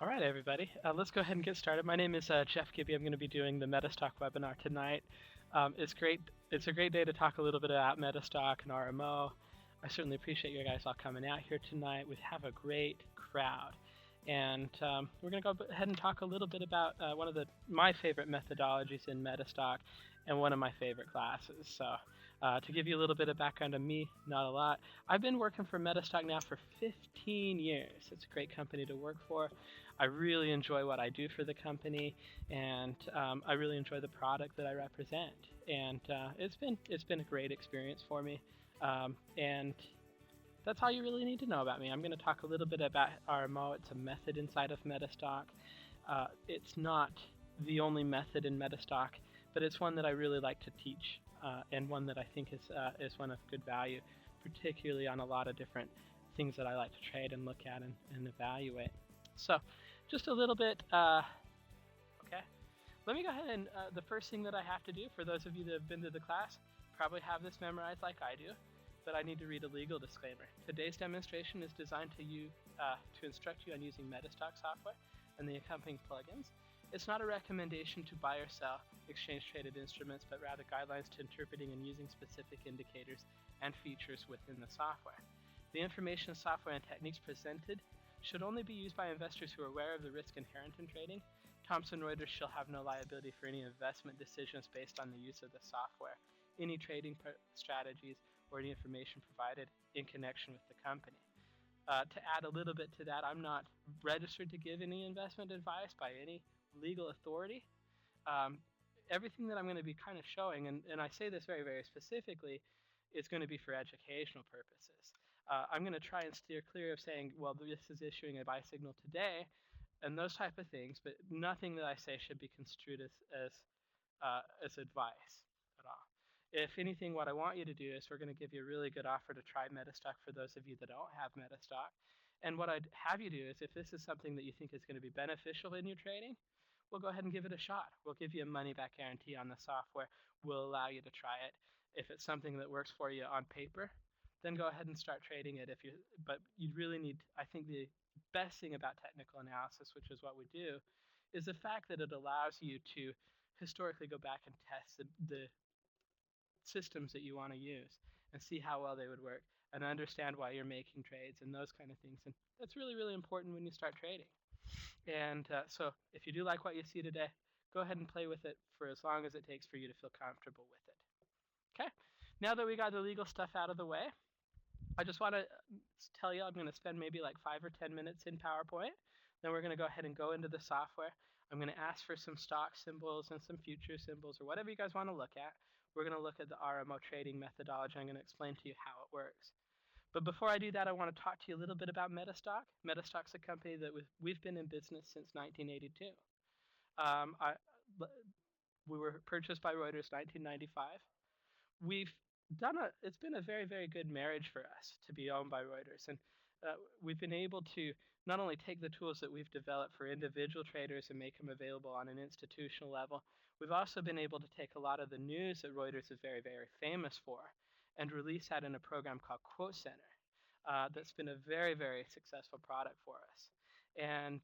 All right, everybody. Let's go ahead and get started. My name is Jeff Gibby. I'm going to be doing the MetaStock webinar tonight. It's great. It's a great day to talk a little bit about MetaStock and RMO. I certainly appreciate you guys all coming out here tonight. We have a great crowd, and we're going to go ahead and talk a little bit about one of my favorite methodologies in MetaStock, and one of my favorite classes. So, to give you a little bit of background on me, not a lot. I've been working for MetaStock now for 15 years. It's a great company to work for. I really enjoy what I do for the company, and I really enjoy the product that I represent. And it's been a great experience for me. And that's all you really need to know about me. I'm going to talk a little bit about RMO. It's a method inside of MetaStock. It's not the only method in MetaStock, but it's one that I really like to teach, and one that I think is one of good value, particularly on a lot of different things that I like to trade and look at and evaluate. So, just a little bit, okay. Let me go ahead and, the first thing that I have to do, for those of you that have been to the class, probably have this memorized like I do, but I need to read a legal disclaimer. Today's demonstration is designed to instruct you on using MetaStock software and the accompanying plugins. It's not a recommendation to buy or sell exchange-traded instruments, but rather guidelines to interpreting and using specific indicators and features within the software. The information, software, and techniques presented should only be used by investors who are aware of the risk inherent in trading. Thomson Reuters shall have no liability for any investment decisions based on the use of the software, any trading strategies, or any information provided in connection with the company. To add a little bit to that, I'm not registered to give any investment advice by any legal authority. Everything that I'm going to be kind of showing, and I say this very, very specifically, is going to be for educational purposes. I'm going to try and steer clear of saying, well, this is issuing a buy signal today, and those type of things, but nothing that I say should be construed as advice at all. If anything, what I want you to do is we're going to give you a really good offer to try MetaStock for those of you that don't have MetaStock. And what I'd have you do is, if this is something that you think is going to be beneficial in your trading, we'll go ahead and give it a shot. We'll give you a money-back guarantee on the software. We'll allow you to try it. If it's something that works for you on paper, then go ahead and start trading it. But you really need, I think the best thing about technical analysis, which is what we do, is the fact that it allows you to historically go back and test the systems that you want to use and see how well they would work and understand why you're making trades and those kind of things. And that's really, really important when you start trading. And so if you do like what you see today, go ahead and play with it for as long as it takes for you to feel comfortable with it. Okay? Now that we got the legal stuff out of the way, I just want to tell you I'm going to spend maybe like 5 or 10 minutes in PowerPoint. Then we're going to go ahead and go into the software. I'm going to ask for some stock symbols and some future symbols or whatever you guys want to look at. We're going to look at the RMO trading methodology. I'm going to explain to you how it works. But before I do that, I want to talk to you a little bit about MetaStock. MetaStock's a company that we've been in business since 1982. We were purchased by Reuters 1995. It's been a very, very good marriage for us to be owned by Reuters. And we've been able to not only take the tools that we've developed for individual traders and make them available on an institutional level, we've also been able to take a lot of the news that Reuters is very, very famous for and release that in a program called Quote Center. That's been a very, very successful product for us. And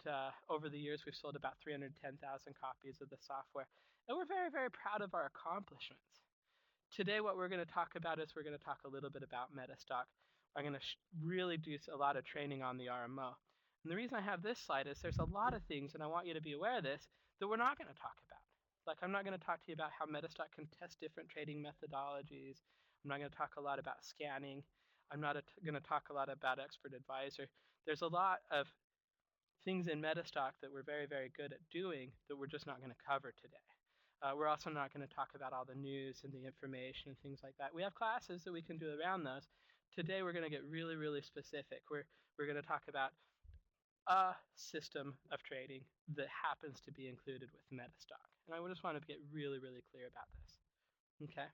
over the years, we've sold about 310,000 copies of the software. And we're very, very proud of our accomplishments. Today, what we're going to talk about is we're going to talk a little bit about MetaStock. I'm going to really do a lot of training on the RMO. And the reason I have this slide is there's a lot of things, and I want you to be aware of this, that we're not going to talk about. Like, I'm not going to talk to you about how MetaStock can test different trading methodologies. I'm not going to talk a lot about scanning. I'm not going to talk a lot about Expert Advisor. There's a lot of things in MetaStock that we're very, very good at doing that we're just not going to cover today. We're also not going to talk about all the news and the information and things like that. We have classes that we can do around those. Today we're going to get really, really specific. We're going to talk about a system of trading that happens to be included with MetaStock. And I just want to get really, really clear about this. Okay.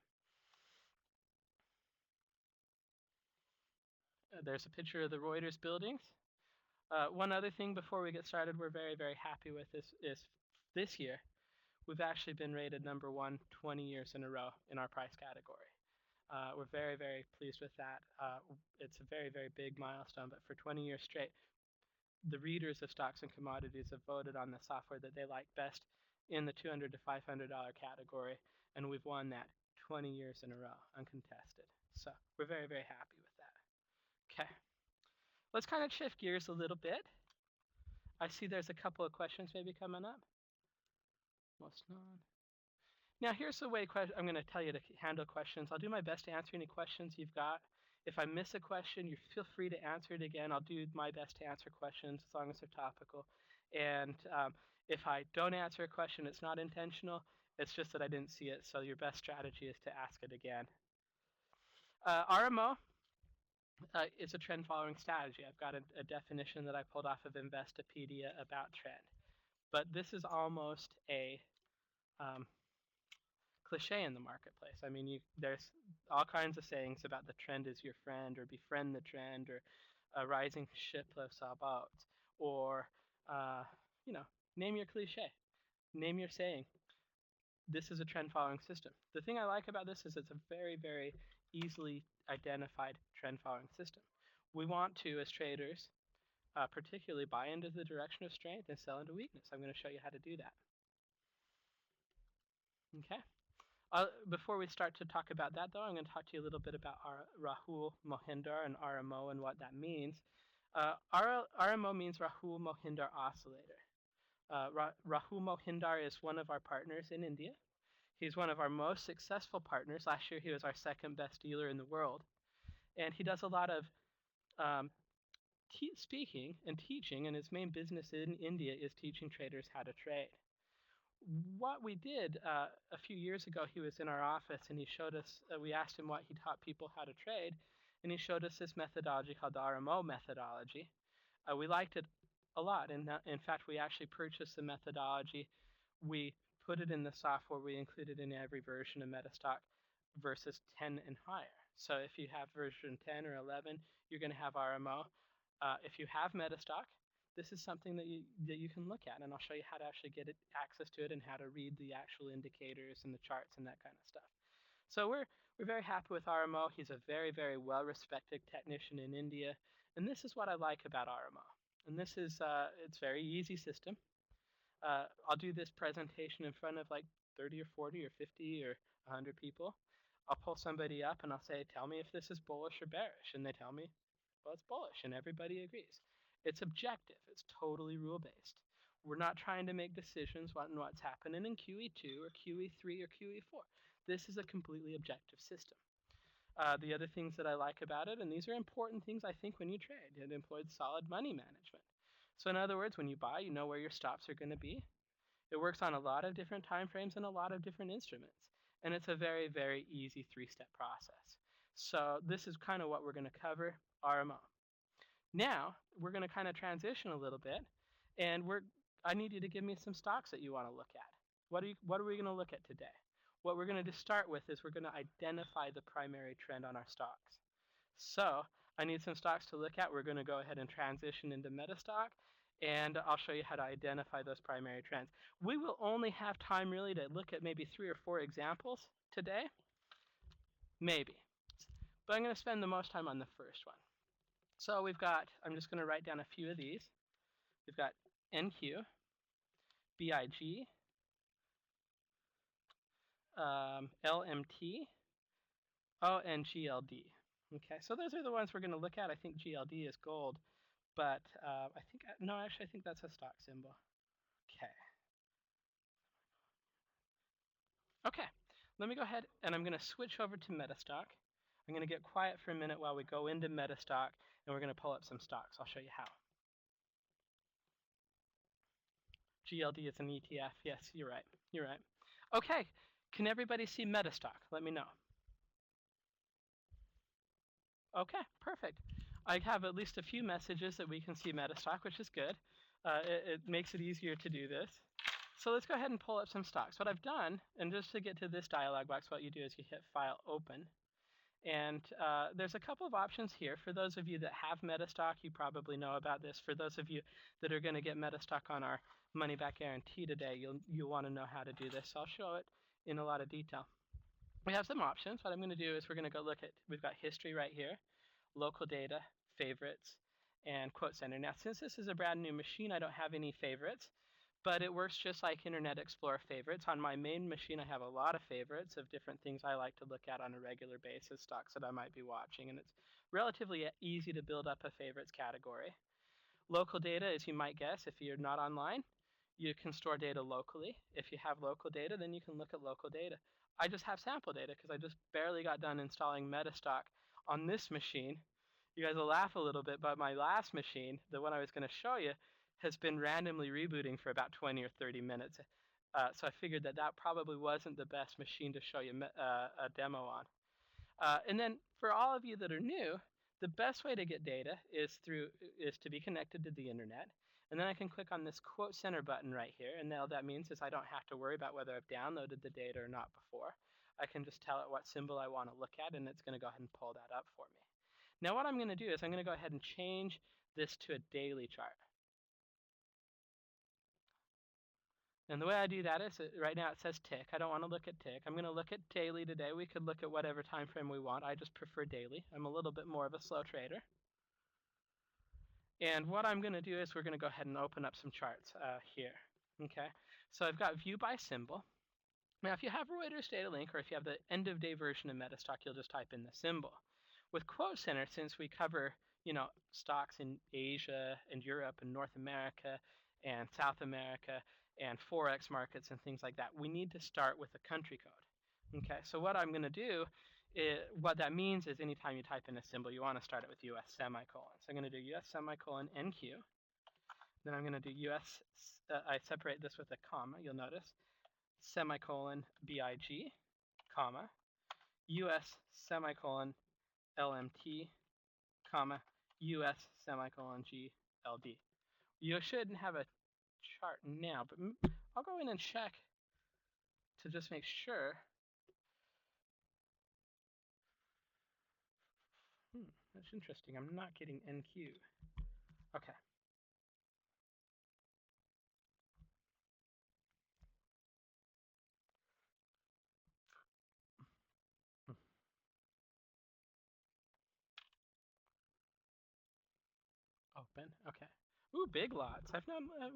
There's a picture of the Reuters buildings. One other thing before we get started we're very, very happy with is this year we've actually been rated number 1 20 years in a row in our price category. We're very, very pleased with that. It's a very, very big milestone, but for 20 years straight, the readers of stocks and commodities have voted on the software that they like best in the $200 to $500 category, and we've won that 20 years in a row, uncontested. So we're very, very happy with that. Okay, let's kind of shift gears a little bit. I see there's a couple of questions maybe coming up. Most not. Now here's the way I'm going to tell you to handle questions. I'll do my best to answer any questions you've got. If I miss a question, you feel free to answer it again. I'll do my best to answer questions as long as they're topical. And if I don't answer a question, it's not intentional. It's just that I didn't see it. So your best strategy is to ask it again. RMO is a trend following strategy. I've got a definition that I pulled off of Investopedia about trend. But this is almost a cliche in the marketplace. I mean, there's all kinds of sayings about the trend is your friend, or befriend the trend, or a rising ship lifts all boats, or name your cliche, name your saying. This is a trend following system. The thing I like about this is it's a very, very easily identified trend following system. We want to, as traders, particularly buy into the direction of strength and sell into weakness. I'm going to show you how to do that. Okay. Before we start to talk about that, though, I'm going to talk to you a little bit about Rahul Mohinder and RMO and what that means. RMO means Rahul Mohinder Oscillator. Rahul Mohinder is one of our partners in India. He's one of our most successful partners. Last year, he was our second best dealer in the world. And he does a lot of speaking and teaching, and his main business in India is teaching traders how to trade. What we did a few years ago, he was in our office and he showed us, we asked him what he taught people how to trade, and he showed us this methodology called the RMO methodology. We liked it a lot, and in fact, we actually purchased the methodology. We put it in the software. We included in every version of MetaStock versus 10 and higher. So if you have version 10 or 11, you're going to have RMO. If you have MetaStock, this is something that you can look at, and I'll show you how to actually get access to it and how to read the actual indicators and the charts and that kind of stuff. So we're very happy with RMO. He's a very, very well-respected technician in India, and this is what I like about RMO. And this is it's a very easy system. I'll do this presentation in front of like 30 or 40 or 50 or 100 people. I'll pull somebody up and I'll say, tell me if this is bullish or bearish, and they tell me, well, it's bullish, and everybody agrees. It's objective. It's totally rule-based. We're not trying to make decisions on what's happening in QE2 or QE3 or QE4. This is a completely objective system. The other things that I like about it, and these are important things I think when you trade, it employs solid money management. So in other words, when you buy, you know where your stops are going to be. It works on a lot of different time frames and a lot of different instruments. And it's a very, very easy three-step process. So this is kind of what we're going to cover, RMO. Now, we're going to kind of transition a little bit, and I need you to give me some stocks that you want to look at. What are we going to look at today? What we're going to start with is we're going to identify the primary trend on our stocks. So I need some stocks to look at. We're going to go ahead and transition into MetaStock, and I'll show you how to identify those primary trends. We will only have time really to look at maybe 3 or 4 examples today, maybe. But I'm going to spend the most time on the first one. So we've got, I'm just going to write down a few of these. We've got NQ, BIG, LMT, and GLD. Okay, so those are the ones we're going to look at. I think GLD is gold, but I think that's a stock symbol. Okay, let me go ahead and I'm going to switch over to MetaStock. I'm going to get quiet for a minute while we go into MetaStock, and we're going to pull up some stocks. I'll show you how. GLD is an ETF. Yes, you're right. You're right. Okay, can everybody see MetaStock? Let me know. Okay, perfect. I have at least a few messages that we can see MetaStock, which is good. It makes it easier to do this. So let's go ahead and pull up some stocks. What I've done, and just to get to this dialog box, what you do is you hit File, Open. And there's a couple of options here. For those of you that have MetaStock, you probably know about this. For those of you that are going to get MetaStock on our money back guarantee today, you'll want to know how to do this. So I'll show it in a lot of detail. We have some options. What I'm going to do is we're going to go look at, we've got history right here, local data, favorites, and Quote Center. Now, since this is a brand new machine, I don't have any favorites, but it works just like Internet Explorer favorites. On my main machine, I have a lot of favorites of different things I like to look at on a regular basis, stocks that I might be watching, and it's relatively easy to build up a favorites category. Local data, as you might guess, if you're not online, you can store data locally. If you have local data, then you can look at local data. I just have sample data because I just barely got done installing MetaStock on this machine. You guys will laugh a little bit, but my last machine, the one I was going to show you, has been randomly rebooting for about 20 or 30 minutes. So I figured that that probably wasn't the best machine to show you a demo on. And then for all of you that are new, the best way to get data is to be connected to the internet. And then I can click on this Quote Center button right here. And now that means is I don't have to worry about whether I've downloaded the data or not before. I can just tell it what symbol I want to look at, and it's going to go ahead and pull that up for me. Now what I'm going to do is I'm going to go ahead and change this to a daily chart. And the way I do that is, right now it says tick. I don't want to look at tick. I'm going to look at daily today. We could look at whatever time frame we want. I just prefer daily. I'm a little bit more of a slow trader. And what I'm going to do is we're going to go ahead and open up some charts here. Okay, so I've got view by symbol. Now, if you have Reuters Data Link, or if you have the end of day version of MetaStock, you'll just type in the symbol. With Quote Center, since we cover, stocks in Asia and Europe and North America and South America and Forex markets and things like that, we need to start with a country code. Okay, so what I'm going to do, what that means is anytime you type in a symbol, you want to start it with US semicolon. So I'm going to do US semicolon NQ. Then I'm going to do US, I separate this with a comma, you'll notice, semicolon BIG, comma, US semicolon LMT, comma, US semicolon GLD. You shouldn't have a chart now, but I'll go in and check to just make sure. That's interesting. I'm not getting NQ. Okay. Open. Okay. Ooh, big lots.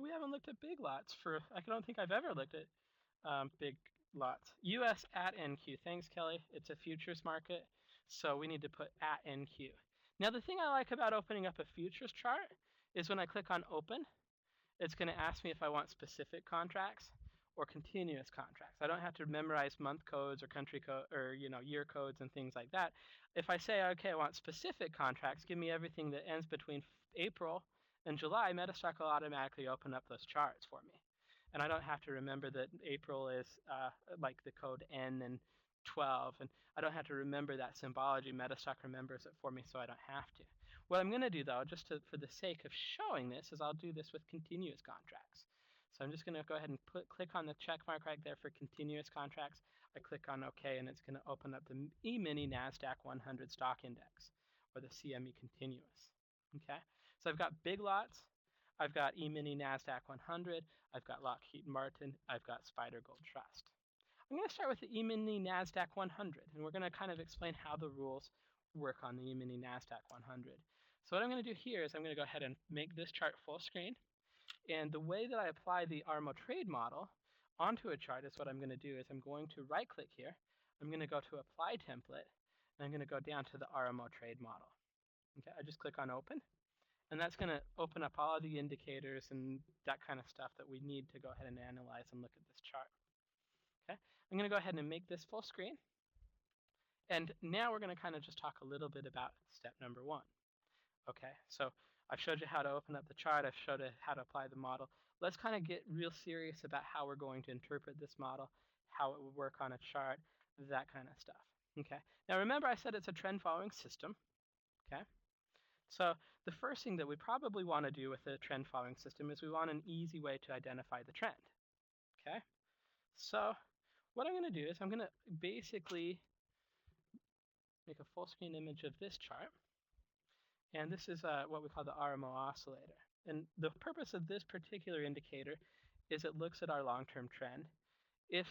We haven't looked at big lots for. I don't think I've ever looked at big lots. US at NQ. Thanks, Kelly. It's a futures market, so we need to put at NQ. Now, the thing I like about opening up a futures chart is when I click on open, it's going to ask me if I want specific contracts or continuous contracts. I don't have to memorize month codes or country code or year codes and things like that. If I say, okay, I want specific contracts, give me everything that ends between April and July, MetaStock will automatically open up those charts for me. And I don't have to remember that April is like the code N and 12, and I don't have to remember that symbology. MetaStock remembers it for me, so I don't have to. What I'm going to do, though, just for the sake of showing this, is I'll do this with continuous contracts. So I'm just going to go ahead and click on the check mark right there for continuous contracts. I click on OK, and it's going to open up the E-mini NASDAQ 100 stock index, or the CME continuous. Okay, so I've got big lots. I've got E-mini NASDAQ 100. I've got Lockheed Martin. I've got Spider Gold Trust. I'm going to start with the E-mini NASDAQ 100, and we're going to kind of explain how the rules work on the E-mini NASDAQ 100. So what I'm going to do here is I'm going to go ahead and make this chart full screen. And the way that I apply the RMO trade model onto a chart is what I'm going to do is I'm going to right-click here. I'm going to go to Apply Template, and I'm going to go down to the RMO trade model. Okay, I just click on Open. And that's going to open up all of the indicators and that kind of stuff that we need to go ahead and analyze and look at this chart. Okay, I'm going to go ahead and make this full screen. And now we're going to kind of just talk a little bit about step number 1. Okay, so I've showed you how to open up the chart. I've showed you how to apply the model. Let's kind of get real serious about how we're going to interpret this model, how it would work on a chart, that kind of stuff. Okay, now remember I said it's a trend following system. Okay. So the first thing that we probably want to do with a trend following system is we want an easy way to identify the trend. Okay, so what I'm going to do is I'm going to basically make a full screen image of this chart. And this is what we call the RMO Oscillator. And the purpose of this particular indicator is it looks at our long-term trend. If,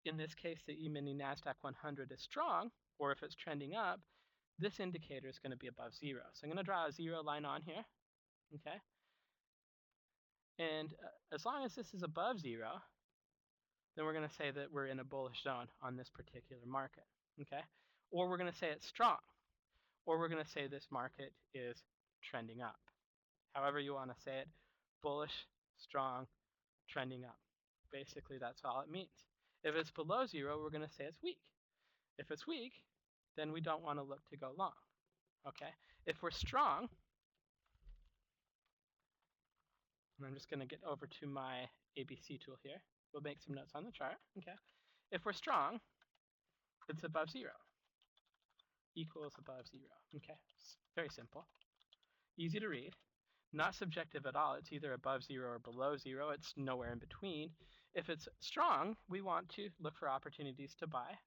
in this case, the E-mini NASDAQ 100 is strong, or if it's trending up, this indicator is going to be above 0. So I'm going to draw a 0 line on here. okay? And as long as this is above 0, then we're going to say that we're in a bullish zone on this particular market, okay? Or we're going to say it's strong, or we're going to say this market is trending up. However you want to say it, bullish, strong, trending up. Basically, that's all it means. If it's below 0, we're going to say it's weak. If it's weak, then we don't want to look to go long, okay? If we're strong, and I'm just going to get over to my ABC tool here. We'll make some notes on the chart, okay? If we're strong, it's above 0. Equals above 0, okay? It's very simple. Easy to read. Not subjective at all. It's either above 0 or below 0. It's nowhere in between. If it's strong, we want to look for opportunities to buy.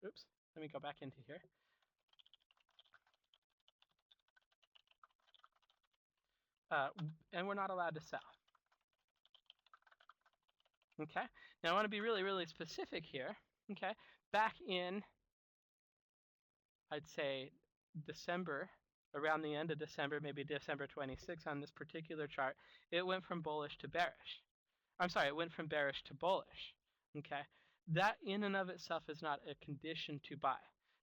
Oops, let me go back into here. And we're not allowed to sell. Okay, now I want to be really, really specific here. Okay, back in, I'd say, December, around the end of December, maybe December 26 on this particular chart, it went from bullish to bearish. I'm sorry, it went from bearish to bullish. Okay, that in and of itself is not a condition to buy.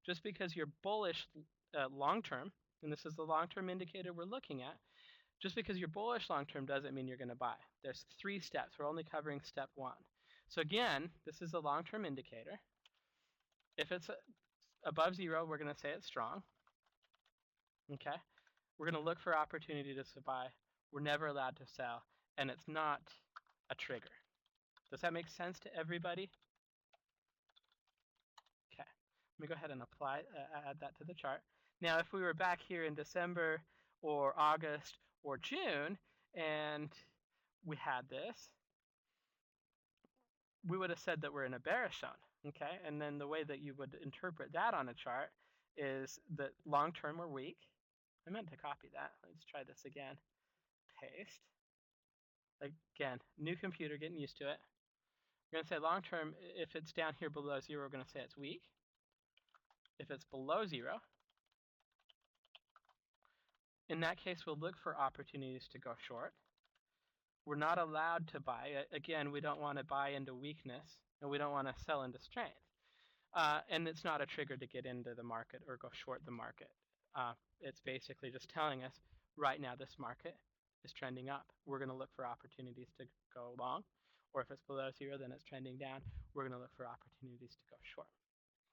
Just because you're bullish long term, and this is the long term indicator we're looking at, just because you're bullish long term doesn't mean you're going to buy. There's 3 steps. We're only covering step 1. So again, this is a long term indicator. If it's above 0, we're going to say it's strong. Okay, we're going to look for opportunity to buy. We're never allowed to sell, and it's not a trigger. Does that make sense to everybody? Okay, let me go ahead and add that to the chart. Now, if we were back here in December or August or June, and we had this, we would have said that we're in a bearish zone, okay? And then the way that you would interpret that on a chart is that long term we're weak. I meant to copy that. Let's try this again. Paste. Again, new computer, getting used to it. We're going to say long term, if it's down here below 0, we're going to say it's weak. If it's below 0, in that case, we'll look for opportunities to go short. We're not allowed to buy. Again, we don't want to buy into weakness, and we don't want to sell into strength. And it's not a trigger to get into the market or go short the market. It's basically just telling us right now this market is trending up. We're going to look for opportunities to go long. Or if it's below 0, then it's trending down. We're going to look for opportunities to go short.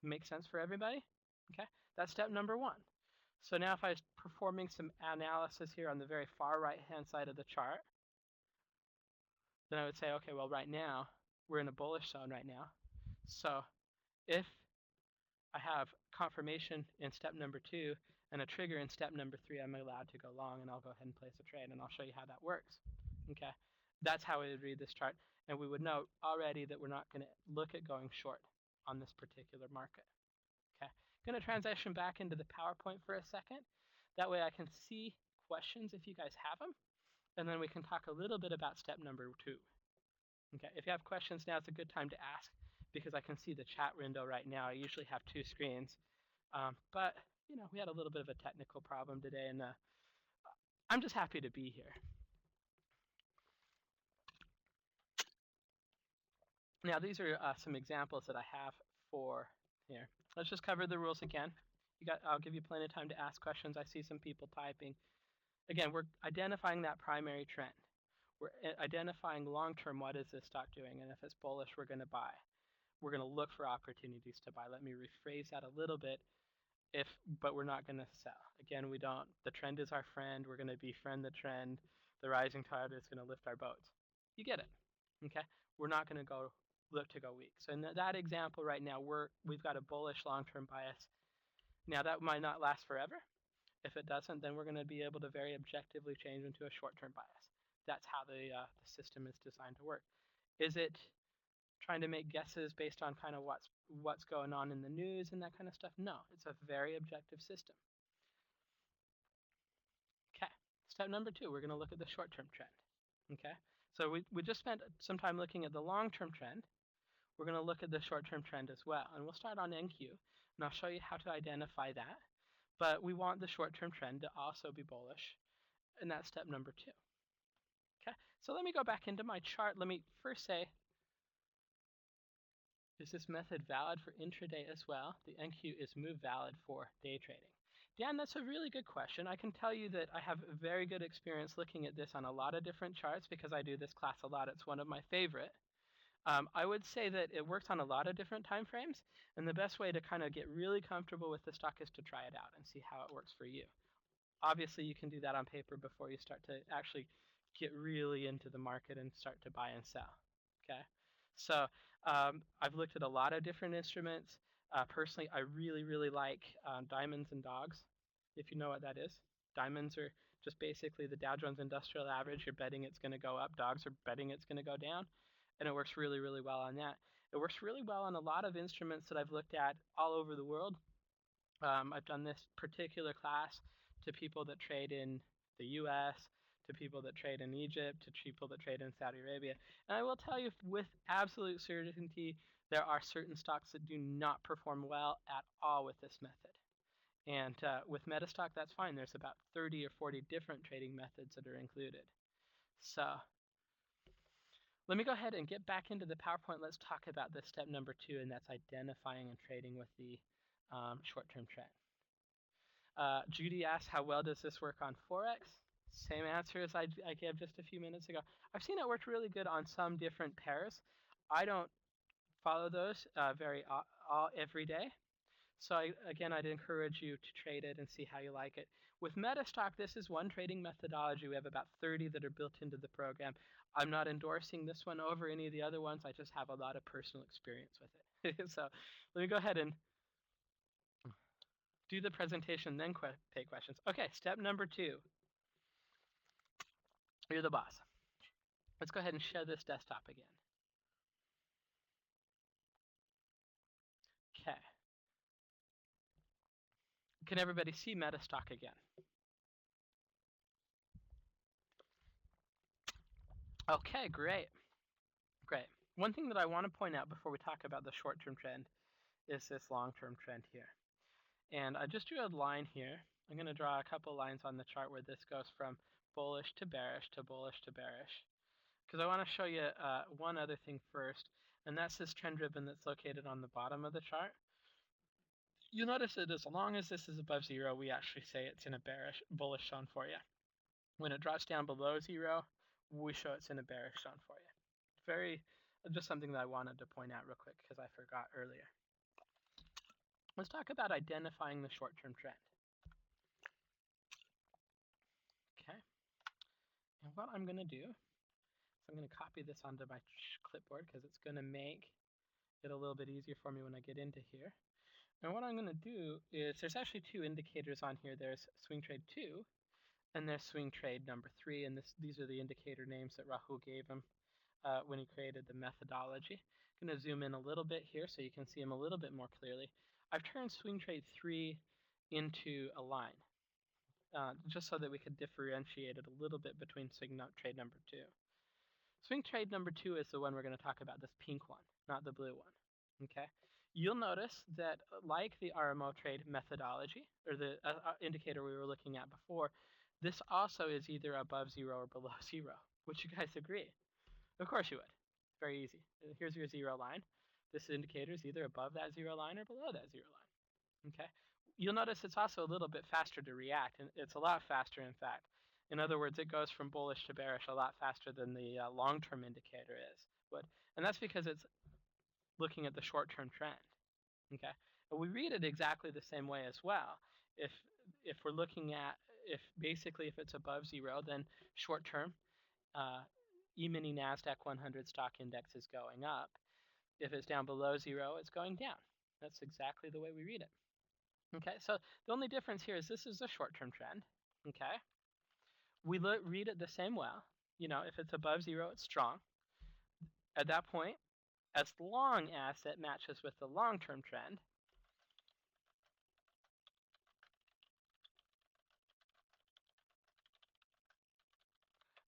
Make sense for everybody? Okay, that's step number 1. So now if I was performing some analysis here on the very far right-hand side of the chart, then I would say, okay, well, right now, we're in a bullish zone right now. So if I have confirmation in step number 2 and a trigger in step number 3, I'm allowed to go long, and I'll go ahead and place a trade, and I'll show you how that works. Okay, that's how we would read this chart, and we would know already that we're not going to look at going short on this particular market. Okay, going to transition back into the PowerPoint for a second. That way I can see questions if you guys have them, and then we can talk a little bit about step number 2. Okay, if you have questions, now it's a good time to ask, because I can see the chat window right now. I usually have 2 screens, but you know, we had a little bit of a technical problem today, and I'm just happy to be here. Now, these are some examples that I have for here. Let's just cover the rules again. I'll give you plenty of time to ask questions. I see some people typing. Again, we're identifying that primary trend. We're identifying long-term, what is this stock doing? And if it's bullish, we're going to buy. We're going to look for opportunities to buy. Let me rephrase that a little bit. But we're not going to sell. Again, we don't. The trend is our friend. We're going to befriend the trend. The rising tide is going to lift our boats. You get it, okay? We're not going to look to go weak. So in that example right now, we've got a bullish long-term bias. Now that might not last forever. If it doesn't, then we're going to be able to very objectively change into a short-term bias. That's how the system is designed to work. Is it trying to make guesses based on kind of what's going on in the news and that kind of stuff? No, it's a very objective system. Okay, step number 2, we're going to look at the short-term trend. Okay, so we just spent some time looking at the long-term trend. We're going to look at the short-term trend as well, and we'll start on NQ, and I'll show you how to identify that. but we want the short-term trend to also be bullish, and that's step number 2. Okay, so let me go back into my chart. Let me first say, is this method valid for intraday as well? The NQ is move valid for day trading. Dan, that's a really good question. I can tell you that I have a very good experience looking at this on a lot of different charts because I do this class a lot. It's one of my favorite. I would say that it works on a lot of different time frames, and the best way to kind of get really comfortable with the stock is to try it out and see how it works for you. Obviously, you can do that on paper before you start to actually get really into the market and start to buy and sell. Okay, so I've looked at a lot of different instruments. Personally, I really like diamonds and dogs, if you know what that is. Diamonds are just basically the Dow Jones Industrial Average. You're betting it's going to go up. Dogs are betting it's going to go down, and it works really well on that. It works really well on a lot of instruments that I've looked at all over the world. I've done this particular class to people that trade in the US, to people that trade in Egypt, to people that trade in Saudi Arabia. And I will tell you with absolute certainty, there are certain stocks that do not perform well at all with this method. And with MetaStock, that's fine. There's about 30 or 40 different trading methods that are included. So let me go ahead and get back into the PowerPoint. Let's talk about this step number 2, and that's identifying and trading with the short-term trend. Judy asked, how well does this work on Forex? Same answer as I gave just a few minutes ago. I've seen it work really good on some different pairs. I don't follow those every day. So again, I'd encourage you to trade it and see how you like it. With MetaStock, this is one trading methodology. We have about 30 that are built into the program. I'm not endorsing this one over any of the other ones. I just have a lot of personal experience with it. So let me go ahead and do the presentation, then take questions. Okay, step number 2. You're the boss. Let's go ahead and share this desktop again. Okay. Can everybody see MetaStock again? Okay, great. Great. One thing that I want to point out before we talk about the short-term trend is this long-term trend here. And I just drew a line here. I'm going to draw a couple lines on the chart where this goes from bullish to bearish to bullish to bearish. Because I want to show you one other thing first, and that's this trend ribbon that's located on the bottom of the chart. You'll notice that as long as this is above 0, we actually say it's in a bullish zone for you. When it drops down below 0, we show it's in a bearish zone for you. Just something that I wanted to point out real quick because I forgot earlier. Let's talk about identifying the short-term trend. Okay. And what I'm going to do is I'm going to copy this onto my clipboard because it's going to make it a little bit easier for me when I get into here. And what I'm going to do is there's actually 2 indicators on here. There's swing trade 2 and there's swing trade number 3. And these are the indicator names that Rahul gave him when he created the methodology. I'm going to zoom in a little bit here so you can see them a little bit more clearly. I've turned swing trade 3 into a line just so that we could differentiate it a little bit between swing trade number 2. Swing trade number 2 is the one we're going to talk about, this pink one, not the blue one. Okay. You'll notice that like the RMO trade methodology, or the indicator we were looking at before, this also is either above 0 or below 0. Would you guys agree? Of course you would. Very easy. Here's your 0 line. This indicator is either above that 0 line or below that 0 line. Okay. You'll notice it's also a little bit faster to react, and it's a lot faster, in fact. In other words, it goes from bullish to bearish a lot faster than the long-term indicator is. And that's because it's looking at the short-term trend. Okay, and we read it exactly the same way as well. If we're looking at if it's above 0, then short-term E-mini NASDAQ 100 stock index is going up. If it's down below 0, it's going down. That's exactly the way we read it. Okay, so the only difference here is this is a short-term trend. Okay, we read it the same way. You know, if it's above 0, it's strong. At that point, as long as it matches with the long-term trend,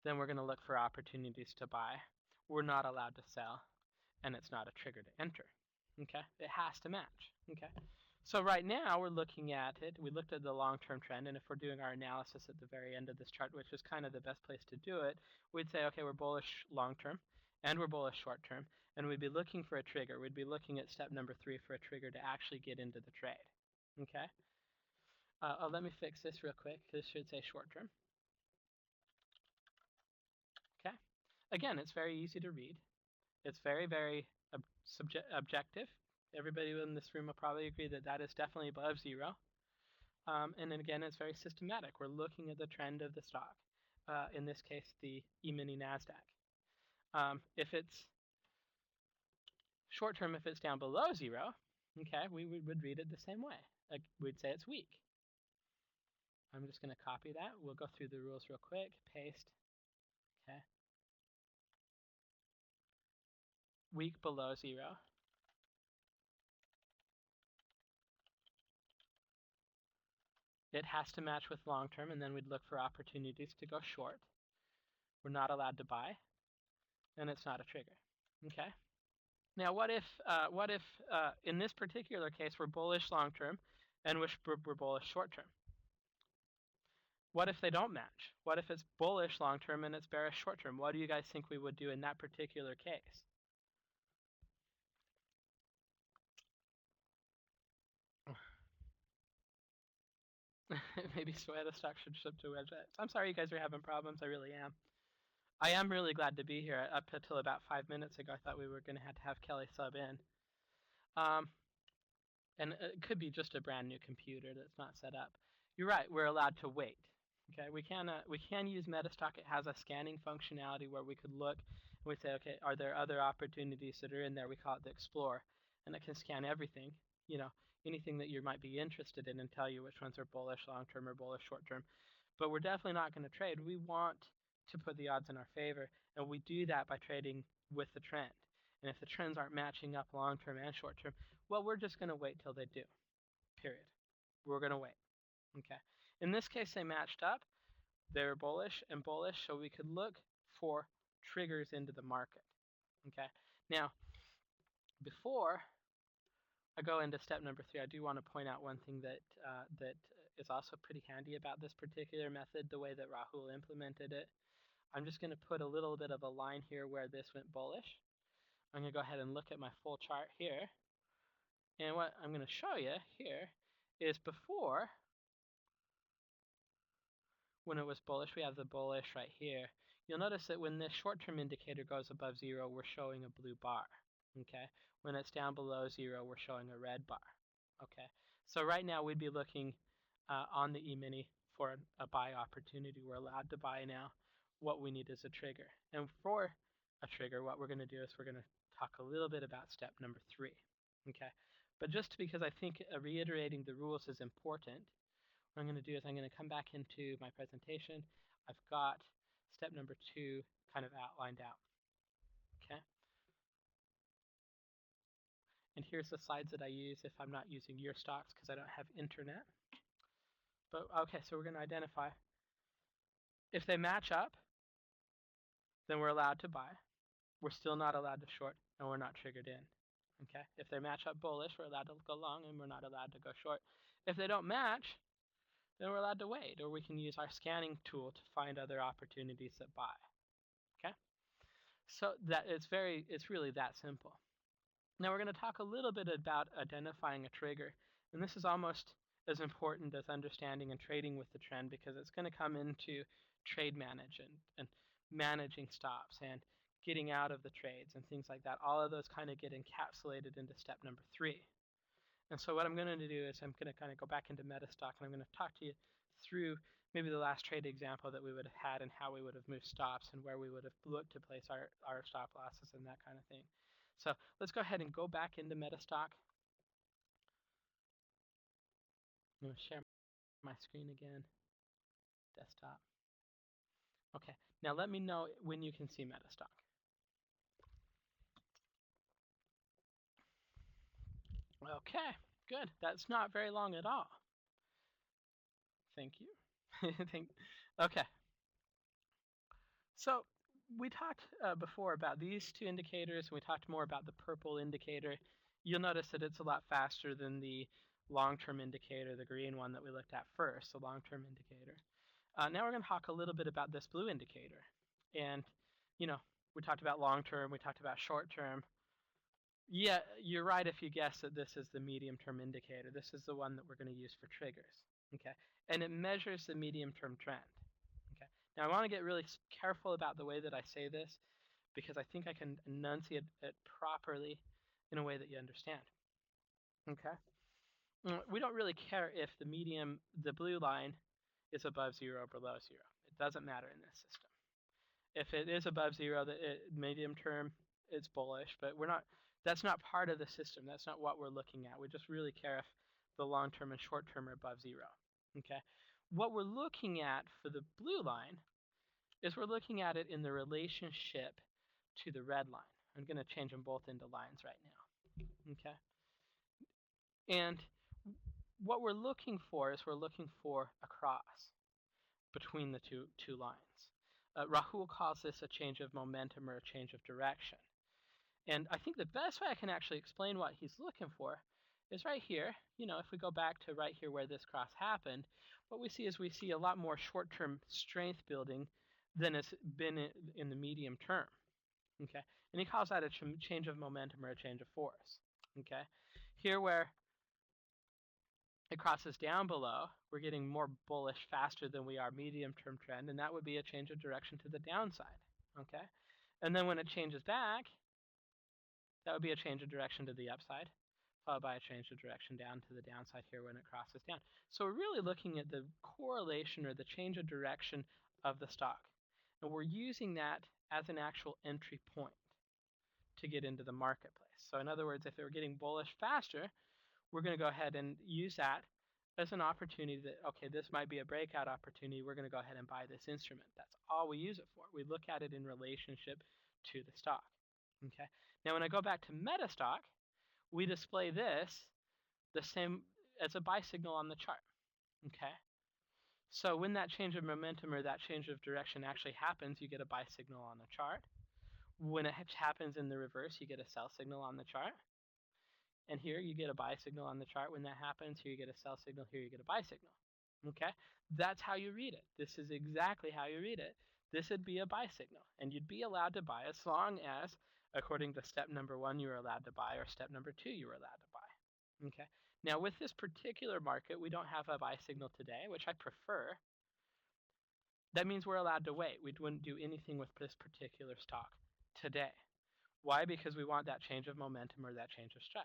then we're going to look for opportunities to buy. We're not allowed to sell, and it's not a trigger to enter. Okay, it has to match. Okay, So right now we're looking at it. We looked at the long-term trend, and if we're doing our analysis at the very end of this chart, which is kind of the best place to do it, we'd say, okay, we're bullish long-term, and we're bullish short-term, and we'd be looking for a trigger. We'd be looking at step number 3 for a trigger to actually get into the trade. Okay. Let me fix this real quick. This should say short-term. Okay. Again, it's very easy to read. It's very, very objective. Everybody in this room will probably agree that that is definitely above 0. And then again, it's very systematic. We're looking at the trend of the stock. In this case, the E-mini NASDAQ. If it's short term, if it's down below 0, okay, we would read it the same way. Like, we'd say it's weak. I'm just going to copy that. We'll go through the rules real quick. Paste. Okay. Weak below 0. It has to match with long term, and then we'd look for opportunities to go short. We're not allowed to buy, and it's not a trigger. Okay. Now, what if in this particular case we're bullish long term, and we're bullish short term? What if they don't match? What if it's bullish long term and it's bearish short term? What do you guys think we would do in that particular case? Maybe MetaStock should ship to WebJet. I'm sorry you guys are having problems. I really am. I am really glad to be here. Up until about 5 minutes ago, I thought we were going to have Kelly sub in. And it could be just a brand new computer that's not set up. You're right, we're allowed to wait. Okay, we can use MetaStock. It has a scanning functionality where we could look and we say, okay, are there other opportunities that are in there? We call it the Explore, and it can scan everything, anything that you might be interested in, and tell you which ones are bullish long term or bullish short term. But we're definitely not going to trade. We want to put the odds in our favor, and we do that by trading with the trend. And if the trends aren't matching up long term and short term, well, we're just going to wait till they do, period. We're going to wait. Okay. In this case, they matched up. They were bullish and bullish, so we could look for triggers into the market. Okay. Now, before I go into step number 3, I do want to point out one thing that is also pretty handy about this particular method, the way that Rahul implemented it. I'm just going to put a little bit of a line here where this went bullish. I'm going to go ahead and look at my full chart here. And what I'm going to show you here is before, when it was bullish, we have the bullish right here. You'll notice that when this short-term indicator goes above 0, we're showing a blue bar. Okay. When it's down below 0, we're showing a red bar. Okay. So right now we'd be looking on the E-mini for a buy opportunity. We're allowed to buy now. What we need is a trigger. And for a trigger, what we're going to do is we're going to talk a little bit about step number 3. Okay. But just because I think reiterating the rules is important, what I'm going to do is I'm going to come back into my presentation. I've got step number 2 kind of outlined out. Okay. And here's the slides that I use if I'm not using your stocks because I don't have internet. But okay, so we're going to identify if they match up, then we're allowed to buy. We're still not allowed to short, and we're not triggered in. Okay. If they match up bullish, we're allowed to go long, and we're not allowed to go short. If they don't match, then we're allowed to wait, or we can use our scanning tool to find other opportunities that buy. Okay. So that it's really that simple. Now we're going to talk a little bit about identifying a trigger, and this is almost as important as understanding and trading with the trend because it's going to come into trade management and managing stops and getting out of the trades and things like that. All of those kind of get encapsulated into step number 3. And so what I'm going to do is I'm going to kind of go back into MetaStock and I'm going to talk to you through maybe the last trade example that we would have had and how we would have moved stops and where we would have looked to place our stop losses and that kind of thing. So let's go ahead and go back into MetaStock. I'm going to share my screen again. Desktop. Okay, now let me know when you can see MetaStock. Okay, good. That's not very long at all. Thank you. Okay. So we talked before about these 2 indicators, and we talked more about the purple indicator. You'll notice that it's a lot faster than the long-term indicator, the green one that we looked at first, the long-term indicator. Now we're going to talk a little bit about this blue indicator. And, you know, we talked about long-term, we talked about short-term. Yeah, you're right if you guess that this is the medium-term indicator. This is the one that we're going to use for triggers, okay? And it measures the medium-term trend, okay? Now I want to get really careful about the way that I say this because I think I can enunciate it properly in a way that you understand, okay? We don't really care if the blue line is above 0 or below 0. It doesn't matter in this system. If it is above 0, the medium term, it's bullish, but that's not part of the system. That's not what we're looking at. We just really care if the long term and short term are above 0. Okay? What we're looking at for the blue line is we're looking at it in the relationship to the red line. I'm going to change them both into lines right now. Okay? And what we're looking for is we're looking for a cross between the two lines. Rahul calls this a change of momentum or a change of direction. And I think the best way I can actually explain what he's looking for is right here. You know, if we go back to right here where this cross happened, what we see is we see a lot more short-term strength building than has been in the medium term. Okay, and he calls that a change of momentum or a change of force. Okay, here where it crosses down below, we're getting more bullish faster than we are medium-term trend, and that would be a change of direction to the downside. Okay, and then when it changes back, that would be a change of direction to the upside, followed by a change of direction down to the downside here when it crosses down. So we're really looking at the correlation or the change of direction of the stock. And we're using that as an actual entry point to get into the marketplace. So in other words, if we're getting bullish faster, we're going to go ahead and use that as an opportunity that, okay, this might be a breakout opportunity. We're going to go ahead and buy this instrument. That's all we use it for. We look at it in relationship to the stock. Okay. Now when I go back to MetaStock, we display this the same as a buy signal on the chart. Okay. So when that change of momentum or that change of direction actually happens, you get a buy signal on the chart. When it happens in the reverse, you get a sell signal on the chart. And here you get a buy signal on the chart. When that happens, here you get a sell signal, here you get a buy signal. Okay? That's how you read it. This is exactly how you read it. This would be a buy signal, and you'd be allowed to buy as long as, according to step number 1, you were allowed to buy, or step number 2, you were allowed to buy. Okay? Now, with this particular market, we don't have a buy signal today, which I prefer. That means we're allowed to wait. We wouldn't do anything with this particular stock today. Why? Because we want that change of momentum or that change of strike.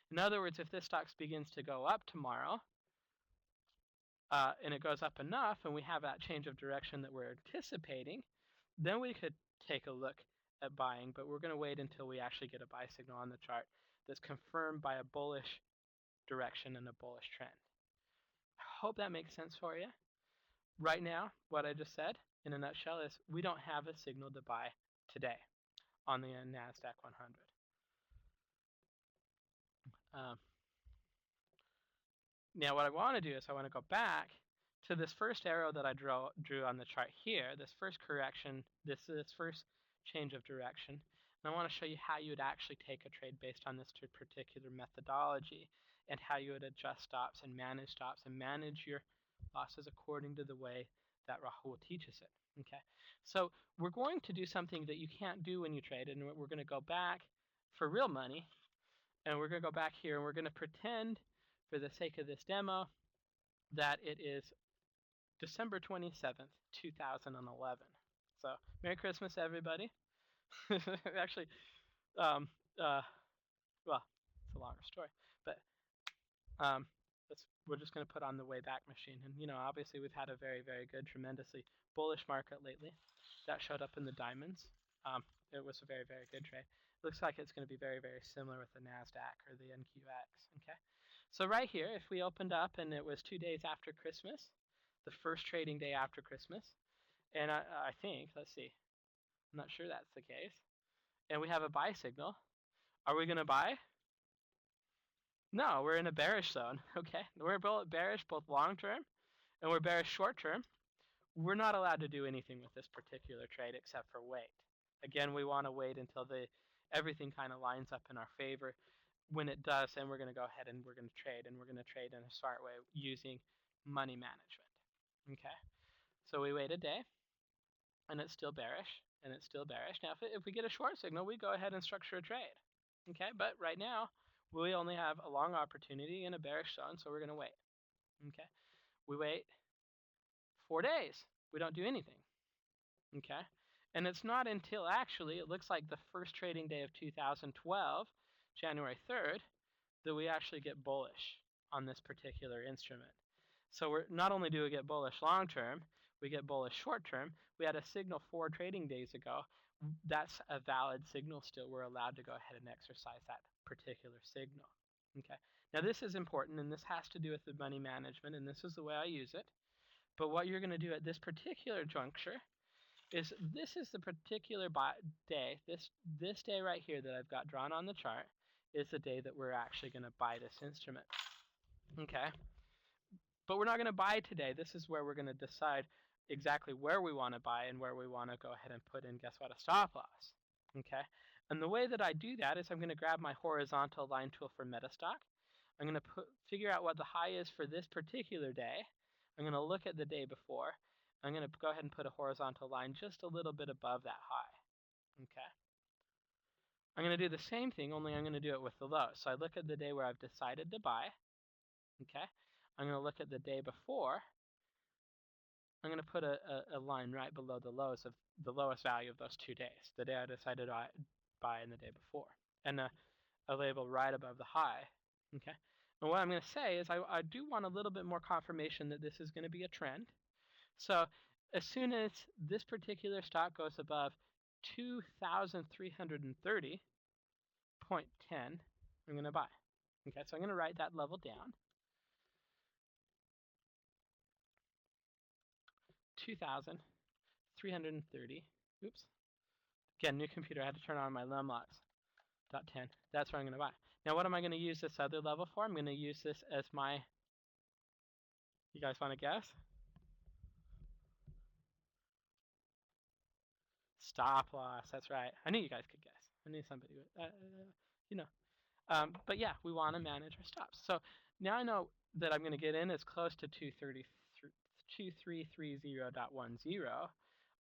In other words, if this stock begins to go up tomorrow, and it goes up enough, and we have that change of direction that we're anticipating, then we could take a look at buying, but we're going to wait until we actually get a buy signal on the chart that's confirmed by a bullish direction and a bullish trend. I hope that makes sense for you. Right now, what I just said in a nutshell is we don't have a signal to buy today on the NASDAQ 100. Now what I want to do is I want to go back to this first arrow that I drew on the chart here, this first correction, this first change of direction. And I want to show you how you would actually take a trade based on this particular methodology and how you would adjust stops and manage your losses according to the way that Rahul teaches it. Okay, so we're going to do something that you can't do when you trade, and we're going to go back for real money, and we're going to go back here, and we're going to pretend, for the sake of this demo, that it is December 27th, 2011. So, Merry Christmas, everybody. Actually, well, it's a longer story, but we're just going to put on the way back machine. And, obviously we've had a very, very good, tremendously bullish market lately. That showed up in the diamonds. It was a very, very good trade. It looks like it's going to be very, very similar with the NASDAQ or the NQX. Okay. So right here, if we opened up and it was 2 days after Christmas, the first trading day after Christmas, and I think, let's see, I'm not sure that's the case, and we have a buy signal, are we going to buy? No, we're in a bearish zone, okay? We're both bearish, both long-term, and we're bearish short-term. We're not allowed to do anything with this particular trade except for wait. Again, we want to wait until everything kind of lines up in our favor. when it does, then we're going to go ahead and we're going to trade, and we're going to trade in a smart way using money management. Okay, so we wait a day, and it's still bearish, and it's still bearish. Now, if we get a short signal, we go ahead and structure a trade. Okay, but right now, we only have a long opportunity in a bearish zone, so we're going to wait. Okay, we wait 4 days. We don't do anything. Okay, and it's not until actually it looks like the first trading day of 2012, January 3rd, that we actually get bullish on this particular instrument. So we're not only do we get bullish long term, we get bullish short term. We had a signal 4 trading days ago. That's a valid signal still. We're allowed to go ahead and exercise that particular signal. Okay. Now this is important, and this has to do with the money management, and this is the way I use it. But what you're going to do at this particular juncture is this is the particular day, this day right here that I've got drawn on the chart is the day that we're actually going to buy this instrument. Okay. But we're not going to buy today. This is where we're going to decide exactly where we want to buy and where we want to go ahead and put in, guess what, a stop loss. Okay. And the way that I do that is I'm going to grab my horizontal line tool for MetaStock. I'm going to figure out what the high is for this particular day. I'm going to look at the day before. I'm going to go ahead and put a horizontal line just a little bit above that high. Okay. I'm going to do the same thing, only I'm going to do it with the low. So I look at the day where I've decided to buy. Okay. I'm going to look at the day before. I'm going to put a line right below the lows of the lowest value of those 2 days, the day I decided to buy and the day before, and a label right above the high. Okay. And what I'm going to say is I do want a little bit more confirmation that this is going to be a trend. So as soon as this particular stock goes above 2,330.10, I'm going to buy. Okay, so I'm going to write that level down. 2,330. Oops. Again, new computer. I had to turn on my lumlocks. .10. That's where I'm going to buy. Now, what am I going to use this other level for? I'm going to use this as my. You guys want to guess? Stop loss. That's right. I knew you guys could guess. I knew somebody would. But yeah, we want to manage our stops. So now I know that I'm going to get in as close to 2330.10,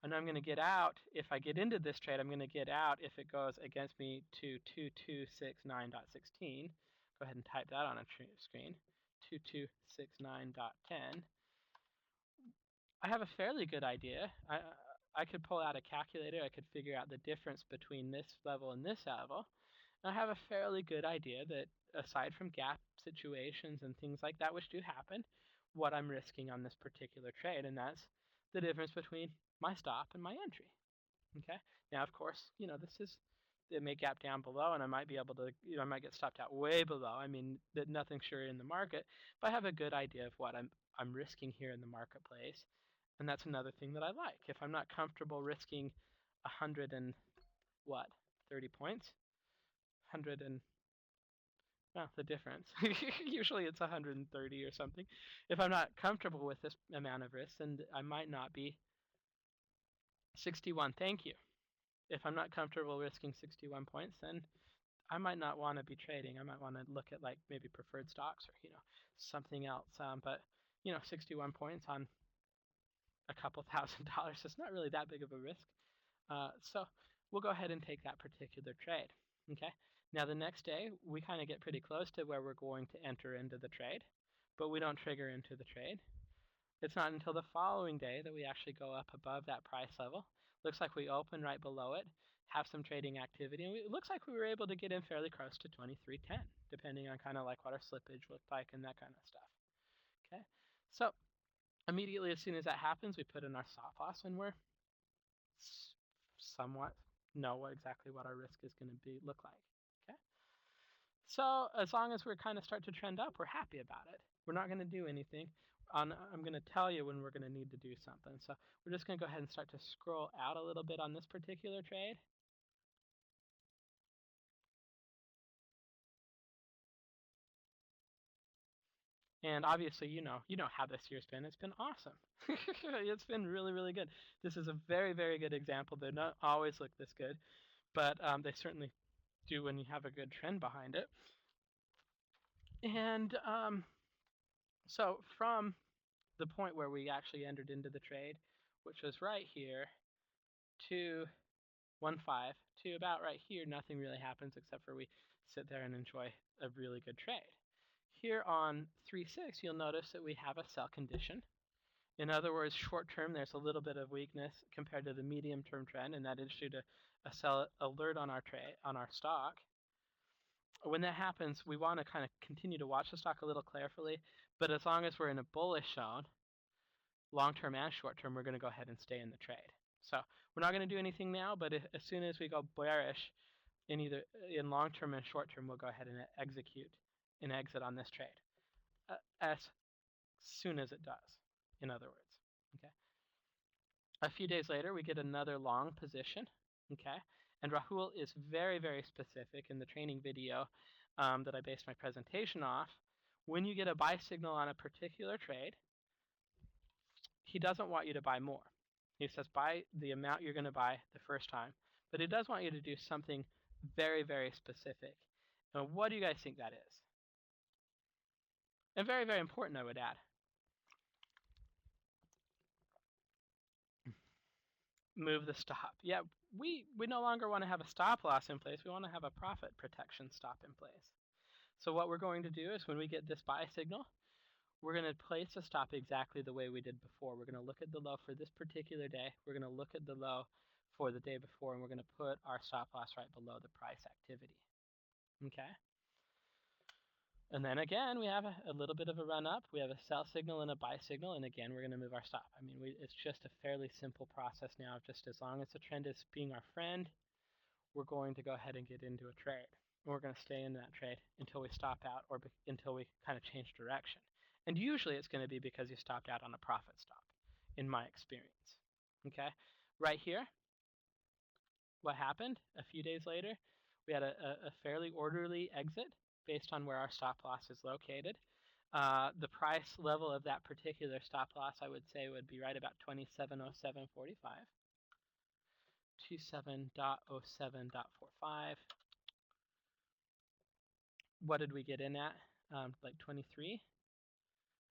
and I'm going to get out. If I get into this trade, I'm going to get out if it goes against me to 2269.16. Go ahead and type that on a screen. 2269.10. I have a fairly good idea. I could pull out a calculator. I could figure out the difference between this level and this level. I have a fairly good idea that aside from gap situations and things like that, which do happen, what I'm risking on this particular trade, and that's the difference between my stop and my entry. Okay. Now, of course, it may gap down below, and I might be able to, I might get stopped out way below. I mean, that nothing's sure in the market, but I have a good idea of what I'm risking here in the marketplace, and that's another thing that I like. If I'm not comfortable risking 100 and 30 points. 100 and well, the difference. Usually it's 130 or something. If I'm not comfortable with this amount of risk, then I might not be 61. Thank you. If I'm not comfortable risking 61 points, then I might not want to be trading. I might want to look at like maybe preferred stocks or something else. But 61 points on a couple $1,000 is not really that big of a risk. So we'll go ahead and take that particular trade. Okay. Now the next day, we kind of get pretty close to where we're going to enter into the trade, but we don't trigger into the trade. It's not until the following day that we actually go up above that price level. Looks like we open right below it, have some trading activity, and it looks like we were able to get in fairly close to 2310, depending on kind of like what our slippage looked like and that kind of stuff. Okay. So immediately as soon as that happens, we put in our stop loss, and we're somewhat know exactly what our risk is going to look like. Okay. So as long as we're kind of start to trend up, we're happy about it. We're not going to do anything. I'm going to tell you when we're going to need to do something. So we're just going to go ahead and start to scroll out a little bit on this particular trade. And obviously, you know how this year's been. It's been awesome. It's been really, really good. This is a very, very good example. They don't always look this good, but they certainly do when you have a good trend behind it. And so from the point where we actually entered into the trade, which was right here, to 1.5 to about right here, nothing really happens except for we sit there and enjoy a really good trade. Here on 3.6, you'll notice that we have a sell condition. In other words, short term, there's a little bit of weakness compared to the medium term trend, and that is due to a sell alert on our trade on our stock. When that happens, we want to kind of continue to watch the stock a little carefully, but as long as we're in a bullish zone, long term and short term, we're going to go ahead and stay in the trade. So we're not going to do anything now, but as soon as we go bearish in either in long term and short term, we'll go ahead and execute an exit on this trade as soon as it does. In other words, okay. A few days later, we get another long position, okay. And Rahul is very, very specific in the training video that I based my presentation off. When you get a buy signal on a particular trade, he doesn't want you to buy more. He says buy the amount you're going to buy the first time, but he does want you to do something very, very specific. And what do you guys think that is? And very, very important, I would add. Move the stop. Yeah, we no longer want to have a stop loss in place. We want to have a profit protection stop in place. So what we're going to do is when we get this buy signal, we're going to place a stop exactly the way we did before. We're going to look at the low for this particular day. We're going to look at the low for the day before, and we're going to put our stop loss right below the price activity. Okay? And then again, we have a little bit of a run up. We have a sell signal and a buy signal, and again, we're going to move our stop. I mean, it's just a fairly simple process now. Just as long as the trend is being our friend, we're going to go ahead and get into a trade. And we're going to stay in that trade until we stop out or until we kind of change direction. And usually it's going to be because you stopped out on a profit stop, in my experience. Okay? Right here, what happened a few days later, we had a fairly orderly exit based on where our stop loss is located. The price level of that particular stop loss, I would say, would be right about 2707.45. 27.07.45. What did we get in at? Like 23.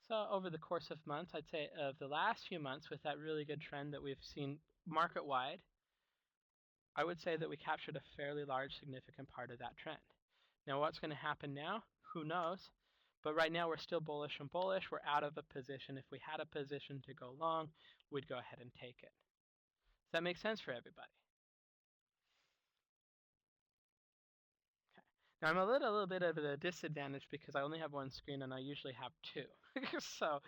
So over the course of months, I'd say of the last few months with that really good trend that we've seen market-wide, I would say that we captured a fairly large significant part of that trend. Now what's going to happen now? Who knows? But right now we're still bullish and bullish. We're out of a position. If we had a position to go long, we'd go ahead and take it. Does that make sense for everybody? Now I'm a little bit of a disadvantage because I only have one screen and I usually have two. So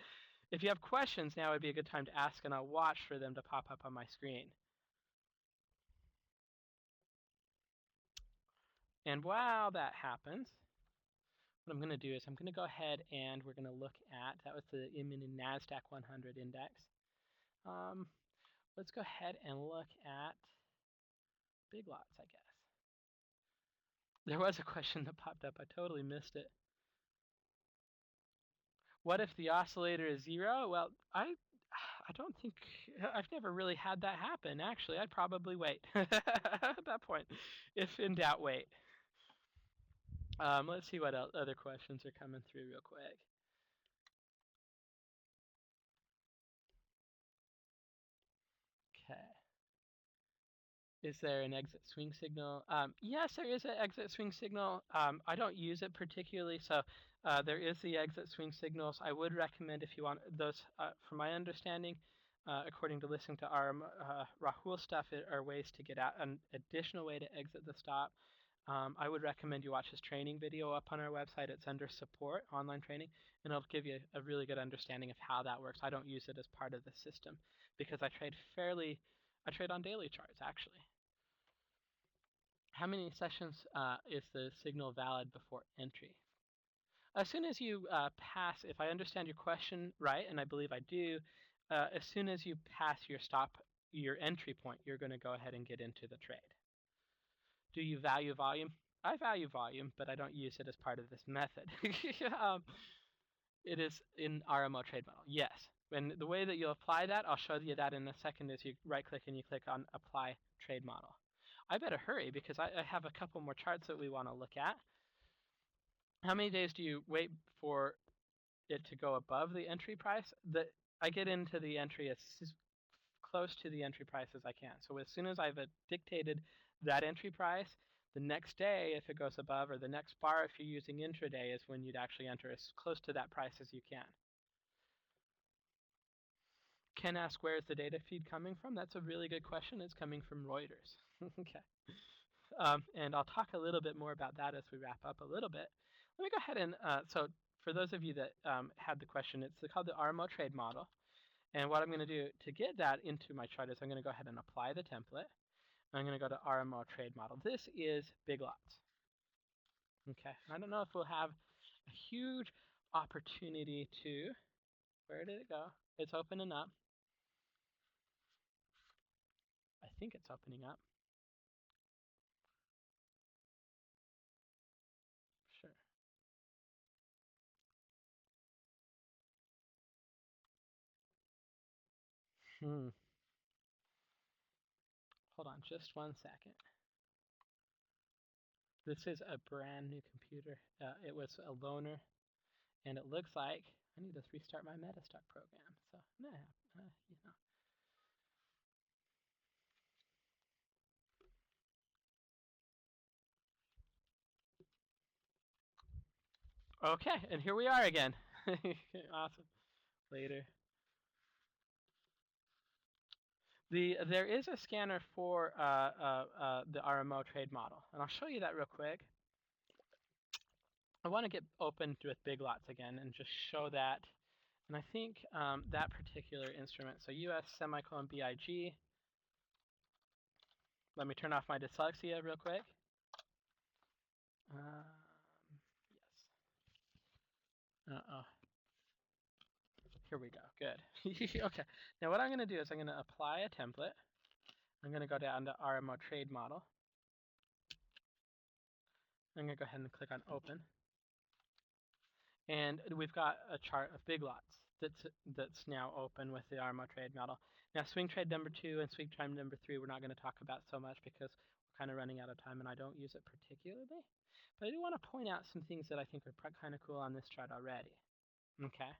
if you have questions, now would be a good time to ask and I'll watch for them to pop up on my screen. And while that happens, what I'm going to do is I'm going to go ahead and we're going to look at, that was the NASDAQ 100 index. Let's go ahead and look at big lots, I guess. There was a question that popped up. I totally missed it. What if the oscillator is 0? Well, I don't think, I've never really had that happen. Actually, I'd probably wait at that point. If in doubt, wait. Let's see what other questions are coming through real quick. Okay. Is there an exit swing signal? Yes, there is an exit swing signal. I don't use it particularly, so there is the exit swing signals. I would recommend if you want those, from my understanding, according to listening to our Rahul stuff, are ways to get out, an additional way to exit the stop. I would recommend you watch his training video up on our website. It's under support, online training, and it'll give you a really good understanding of how that works. I don't use it as part of the system because I trade on daily charts, actually. How many sessions is the signal valid before entry? As soon as you pass, if I understand your question right, and I believe I do, as soon as you pass your entry point, you're going to go ahead and get into the trade. Do you value volume? I value volume, but I don't use it as part of this method. It is in RMO trade model, yes. And the way that you'll apply that, I'll show you that in a second, is you right-click and you click on Apply Trade Model. I better hurry because I have a couple more charts that we want to look at. how many days do you wait for it to go above the entry price? I get into the entry as close to the entry price as I can. So as soon as I've dictated that entry price, the next day, if it goes above, or the next bar, if you're using intraday, is when you'd actually enter as close to that price as you can. Ken asked, where is the data feed coming from? That's a really good question. It's coming from Reuters. Okay. And I'll talk a little bit more about that as we wrap up a little bit. Let me go ahead and, so for those of you that had the question, it's called the RMO trade model. And what I'm going to do to get that into my chart is I'm going to go ahead and apply the template. I'm going to go to RMO trade model. This is big lots. Okay, I don't know if we'll have a huge opportunity to, where did it go? It's opening up. I think it's opening up. Sure. Hold on just one second. This is a brand new computer. It was a loaner, and it looks like I need to restart my MetaStock program. So, you know. Okay, and here we are again. Awesome. Later. There is a scanner for the RMO trade model, and I'll show you that real quick. I want to get open with big lots again and just show that. And I think that particular instrument, so US semicolon BIG. Let me turn off my dyslexia real quick. Yes. Uh-oh. Here we go. Good. Okay. Now what I'm going to do is I'm going to apply a template. I'm going to go down to RMO trade model. I'm going to go ahead and click on open. And we've got a chart of big lots that's now open with the RMO trade model. Now swing trade number 2 and swing trade number 3 we're not going to talk about so much because we're kind of running out of time and I don't use it particularly. But I do want to point out some things that I think are kind of cool on this chart already. Okay.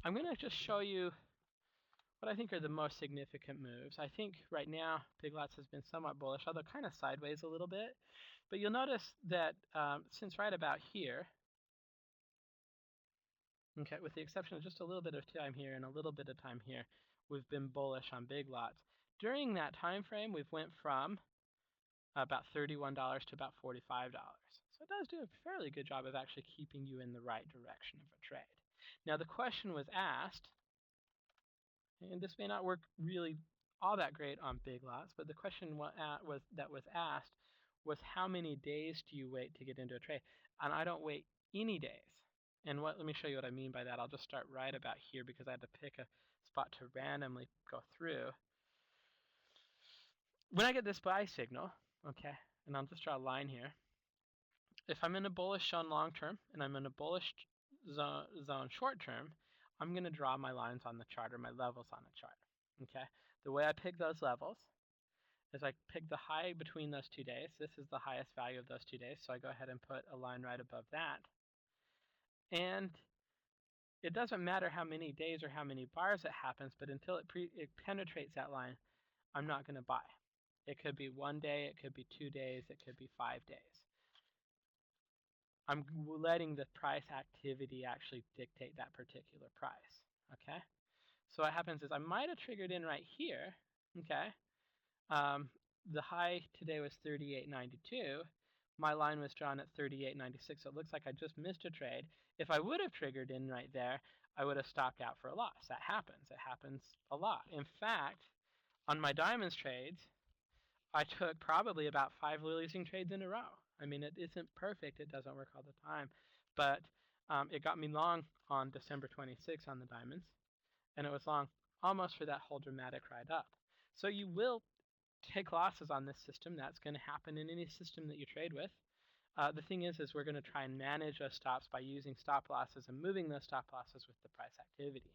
I'm going to just show you what I think are the most significant moves. I think right now big lots has been somewhat bullish, although kind of sideways a little bit. But you'll notice that since right about here, okay, with the exception of just a little bit of time here and a little bit of time here, we've been bullish on big lots. During that time frame, we've went from about $31 to about $45. So it does do a fairly good job of actually keeping you in the right direction of a trade. Now the question was asked, and this may not work really all that great on big lots, but the question that was asked was how many days do you wait to get into a trade? And I don't wait any days. And let me show you what I mean by that. I'll just start right about here because I had to pick a spot to randomly go through. When I get this buy signal, okay, and I'll just draw a line here. If I'm in a bullish zone long term and I'm in a bullish zone short term, I'm going to draw my lines on the chart or my levels on the chart. Okay, the way I pick those levels is I pick the high between those 2 days. This is the highest value of those 2 days, so I go ahead and put a line right above that. And it doesn't matter how many days or how many bars it happens, but until it penetrates that line, I'm not going to buy. It could be 1 day, it could be 2 days, it could be 5 days. I'm letting the price activity actually dictate that particular price, okay? So what happens is I might have triggered in right here, okay? The high today was 38.92. My line was drawn at 38.96, so it looks like I just missed a trade. If I would have triggered in right there, I would have stopped out for a loss. That happens. It happens a lot. In fact, on my diamonds trades, I took probably about 5 losing trades in a row. I mean, it isn't perfect. It doesn't work all the time. But it got me long on December 26 on the diamonds, and it was long almost for that whole dramatic ride up. So you will take losses on this system. That's going to happen in any system that you trade with. The thing is we're going to try and manage those stops by using stop losses and moving those stop losses with the price activity.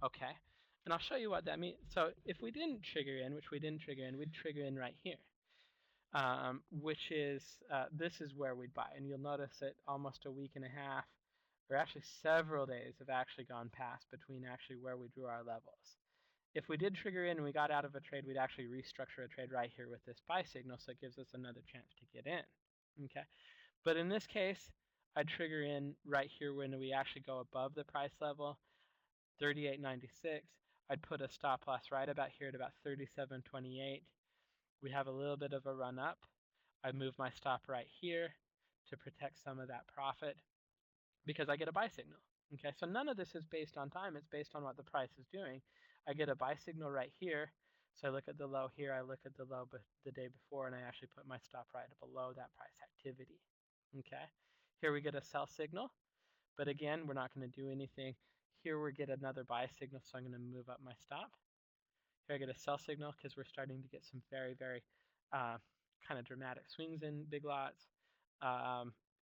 Okay, and I'll show you what that means. So if we didn't trigger in, which we didn't trigger in, we'd trigger in right here. which is this is where we'd buy. And you'll notice that almost a week and a half, or actually several days, have actually gone past between actually where we drew our levels. If we did trigger in and we got out of a trade, we'd actually restructure a trade right here with this buy signal, so it gives us another chance to get in. Okay, but in this case, I'd trigger in right here when we actually go above the price level, 38.96. I'd put a stop loss right about here at about 37.28. We have a little bit of a run up. I move my stop right here to protect some of that profit because I get a buy signal. Okay, so none of this is based on time. It's based on what the price is doing. I get a buy signal right here. So I look at the low here, I look at the low the day before, and I actually put my stop right below that price activity. Okay, here we get a sell signal, but again, we're not going to do anything. Here we get another buy signal, so I'm going to move up my stop. Here I get a sell signal because we're starting to get some very, very kind of dramatic swings in big lots.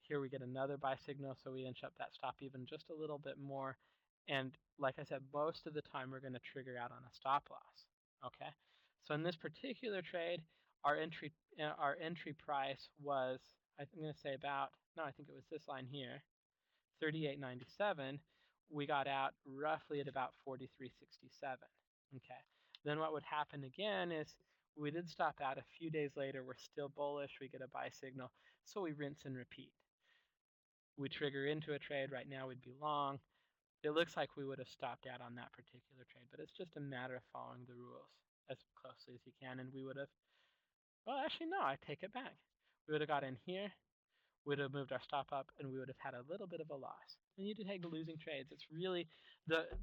Here we get another buy signal, so we inch up that stop even just a little bit more. And like I said, most of the time we're going to trigger out on a stop loss. Okay, so in this particular trade, our entry price was, I'm going to say about, no, I think it was this line here, 38.97. We got out roughly at about 43.67. Okay, then what would happen again is we did stop out a few days later. We're still bullish. We get a buy signal, so we rinse and repeat. We trigger into a trade. Right now we'd be long. It looks like we would have stopped out on that particular trade, but it's just a matter of following the rules as closely as you can, and we would have, well, actually, no, I take it back. We would have got in here, we would have moved our stop up, and we would have had a little bit of a loss. And you do take losing trades. It's really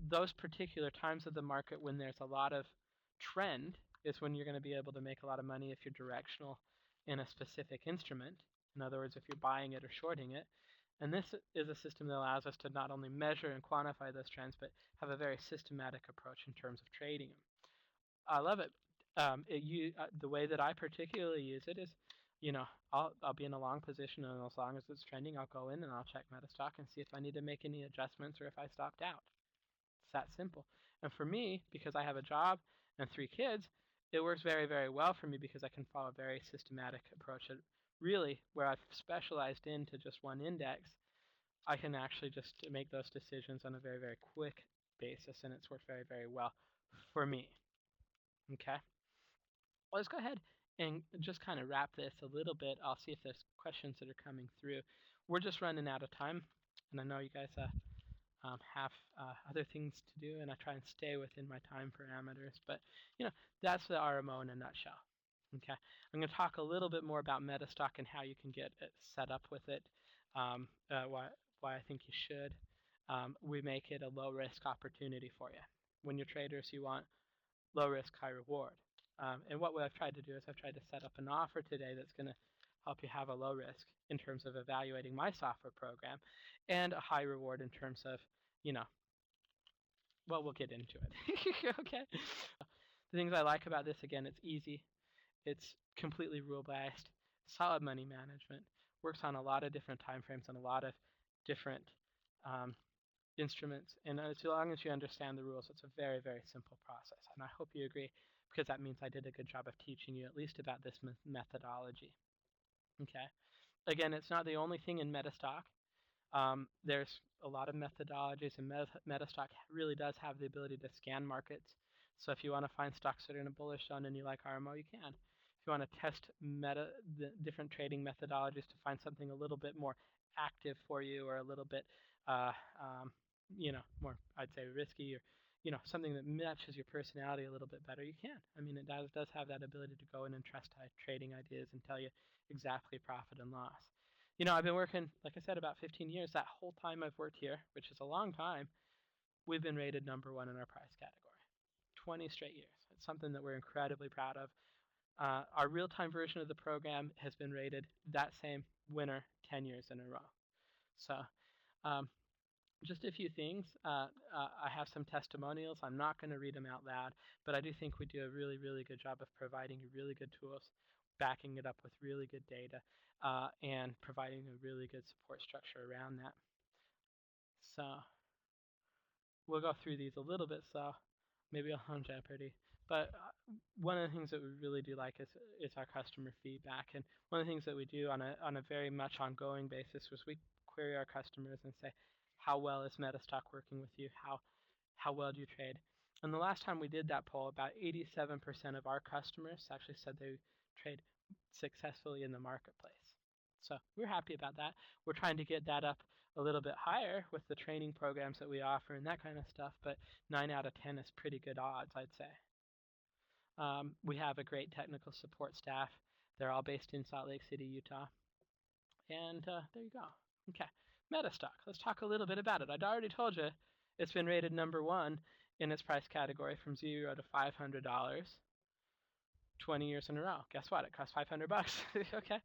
those particular times of the market when there's a lot of trend is when you're going to be able to make a lot of money if you're directional in a specific instrument. In other words, if you're buying it or shorting it. And this is a system that allows us to not only measure and quantify those trends, but have a very systematic approach in terms of trading them. I love it. The way that I particularly use it is, I'll be in a long position, and as long as it's trending, I'll go in and I'll check MetaStock and see if I need to make any adjustments or if I stopped out. It's that simple. And for me, because I have a job and 3 kids, it works very, very well for me because I can follow a very systematic approach. Really, where I've specialized into just one index, I can actually just make those decisions on a very, very quick basis, and it's worked very, very well for me. Okay? Well, let's go ahead and just kind of wrap this a little bit. I'll see if there's questions that are coming through. We're just running out of time, and I know you guys have other things to do, and I try and stay within my time parameters. But that's the RMO in a nutshell. Okay, I'm going to talk a little bit more about MetaStock and how you can get it set up with it. Why I think you should. We make it a low risk opportunity for you. When you're traders, you want low risk, high reward. And what I've tried to do is I've tried to set up an offer today that's going to help you have a low risk in terms of evaluating my software program, and a high reward in terms of, well, we'll get into it. Okay. The things I like about this, again, it's easy. It's completely rule-based, solid money management, works on a lot of different time frames and a lot of different instruments. And as long as you understand the rules, it's a very, very simple process. And I hope you agree, because that means I did a good job of teaching you at least about this methodology. Okay. Again, it's not the only thing in MetaStock. There's a lot of methodologies, and MetaStock really does have the ability to scan markets. So if you want to find stocks that are in a bullish zone and you like RMO, you can. If you want to test the different trading methodologies to find something a little bit more active for you, or a little bit, more, I'd say, risky, or something that matches your personality a little bit better, you can. I mean, it does have that ability to go in and trust trading ideas and tell you exactly profit and loss. I've been working, like I said, about 15 years. That whole time I've worked here, which is a long time, we've been rated #1 in our price category. 20 straight years. It's something that we're incredibly proud of. Our real-time version of the program has been rated that same winner 10 years in a row. So just a few things. I have some testimonials. I'm not going to read them out loud, but I do think we do a really, really good job of providing you really good tools, backing it up with really good data, and providing a really good support structure around that. So we'll go through these a little bit, so maybe I'll on Jeopardy. But one of the things that we really do like is our customer feedback. And one of the things that we do on a very much ongoing basis was we query our customers and say, how well is MetaStock working with you? How well do you trade? And the last time we did that poll, about 87% of our customers actually said they trade successfully in the marketplace. So we're happy about that. We're trying to get that up a little bit higher with the training programs that we offer and that kind of stuff, but 9 out of 10 is pretty good odds, I'd say. We have a great technical support staff. They're all based in Salt Lake City, Utah. And there you go. Okay, MetaStock. Let's talk a little bit about it. I'd already told you it's been rated #1 in its price category from $0 to $500, 20 years in a row. Guess what? It costs $500. Okay.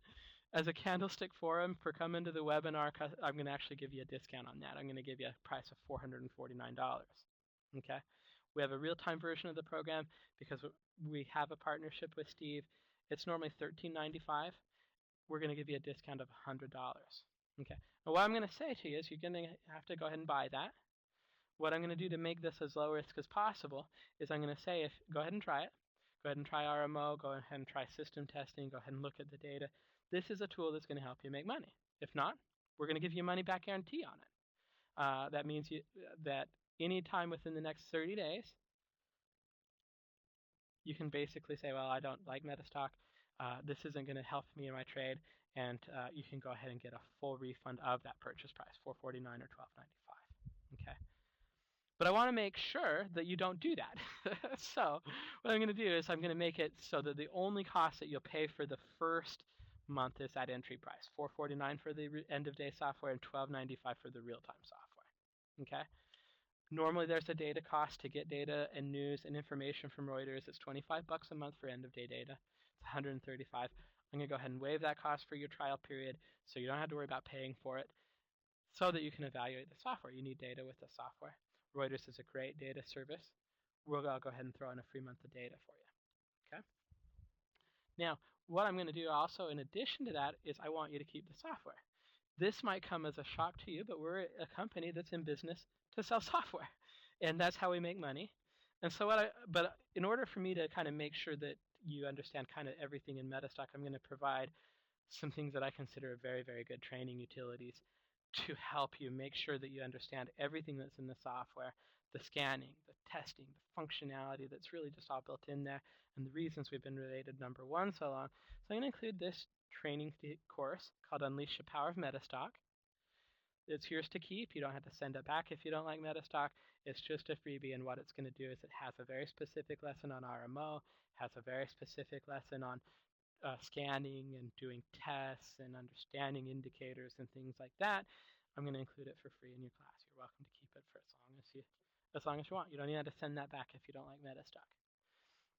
As a candlestick forum for coming to the webinar, I'm going to actually give you a discount on that. I'm going to give you a price of $449. Okay. We have a real-time version of the program because we have a partnership with Steve. It's normally $13.95. We're going to give you a discount of $100. Okay. Now what I'm going to say to you is you're going to have to go ahead and buy that. What I'm going to do to make this as low risk as possible is I'm going to say, go ahead and try it. Go ahead and try RMO. Go ahead and try system testing. Go ahead and look at the data. This is a tool that's going to help you make money. If not, we're going to give you a money back guarantee on it. That means that any time within the next 30 days, you can basically say, well, I don't like MetaStock. This isn't going to help me in my trade, and you can go ahead and get a full refund of that purchase price, $449 or $12.95. Okay. But I want to make sure that you don't do that. So what I'm going to do is I'm going to make it so that the only cost that you'll pay for the first month is that entry price, $449 for the end-of-day software and $12.95 for the real-time software. Okay. Normally there's a data cost to get data and news and information from Reuters. It's $25 a month for end-of-day data. It's $135. I'm going to go ahead and waive that cost for your trial period so you don't have to worry about paying for it so that you can evaluate the software. You need data with the software. Reuters is a great data service. I'll go ahead and throw in a free month of data for you. Okay. Now, what I'm going to do also in addition to that is I want you to keep the software. This might come as a shock to you, but we're a company that's in business to sell software, and that's how we make money. And so but in order for me to kind of make sure that you understand kind of everything in MetaStock, I'm going to provide some things that I consider very, very good training utilities to help you make sure that you understand everything that's in the software, the scanning, the testing, the functionality that's really just all built in there, and the reasons we've been rated #1 so long. So I'm going to include this training course called Unleash the Power of MetaStock. It's yours to keep. You don't have to send it back if you don't like MetaStock. It's just a freebie, and what it's going to do is it has a very specific lesson on RMO, has a very specific lesson on scanning and doing tests and understanding indicators and things like that. I'm going to include it for free in your class. You're welcome to keep it for as long as you want. You don't even have to send that back if you don't like MetaStock.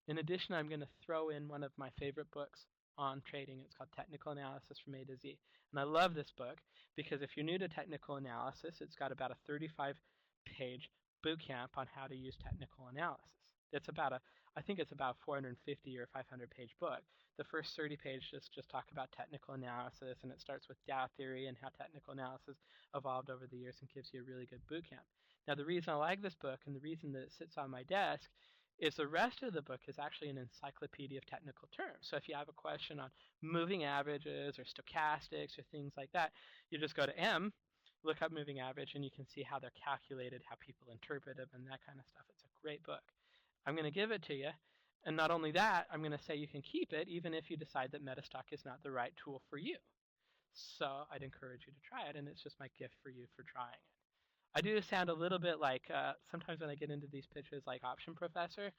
In addition, I'm going to throw in one of my favorite books on trading. It's called Technical Analysis from A to Z. And I love this book because if you're new to technical analysis, it's got about a 35-page boot camp on how to use technical analysis. I think it's about 450 or 500-page book. The first 30 pages just talk about technical analysis, and it starts with Dow theory and how technical analysis evolved over the years and gives you a really good boot camp. Now, the reason I like this book and the reason that it sits on my desk is the rest of the book is actually an encyclopedia of technical terms. So if you have a question on moving averages or stochastics or things like that, you just go to M, look up moving average, and you can see how they're calculated, how people interpret them, and that kind of stuff. It's a great book. I'm going to give it to you, and not only that, I'm going to say you can keep it even if you decide that MetaStock is not the right tool for you. So I'd encourage you to try it, and it's just my gift for you for trying it. I do sound a little bit like, sometimes when I get into these pitches, like Option Professor,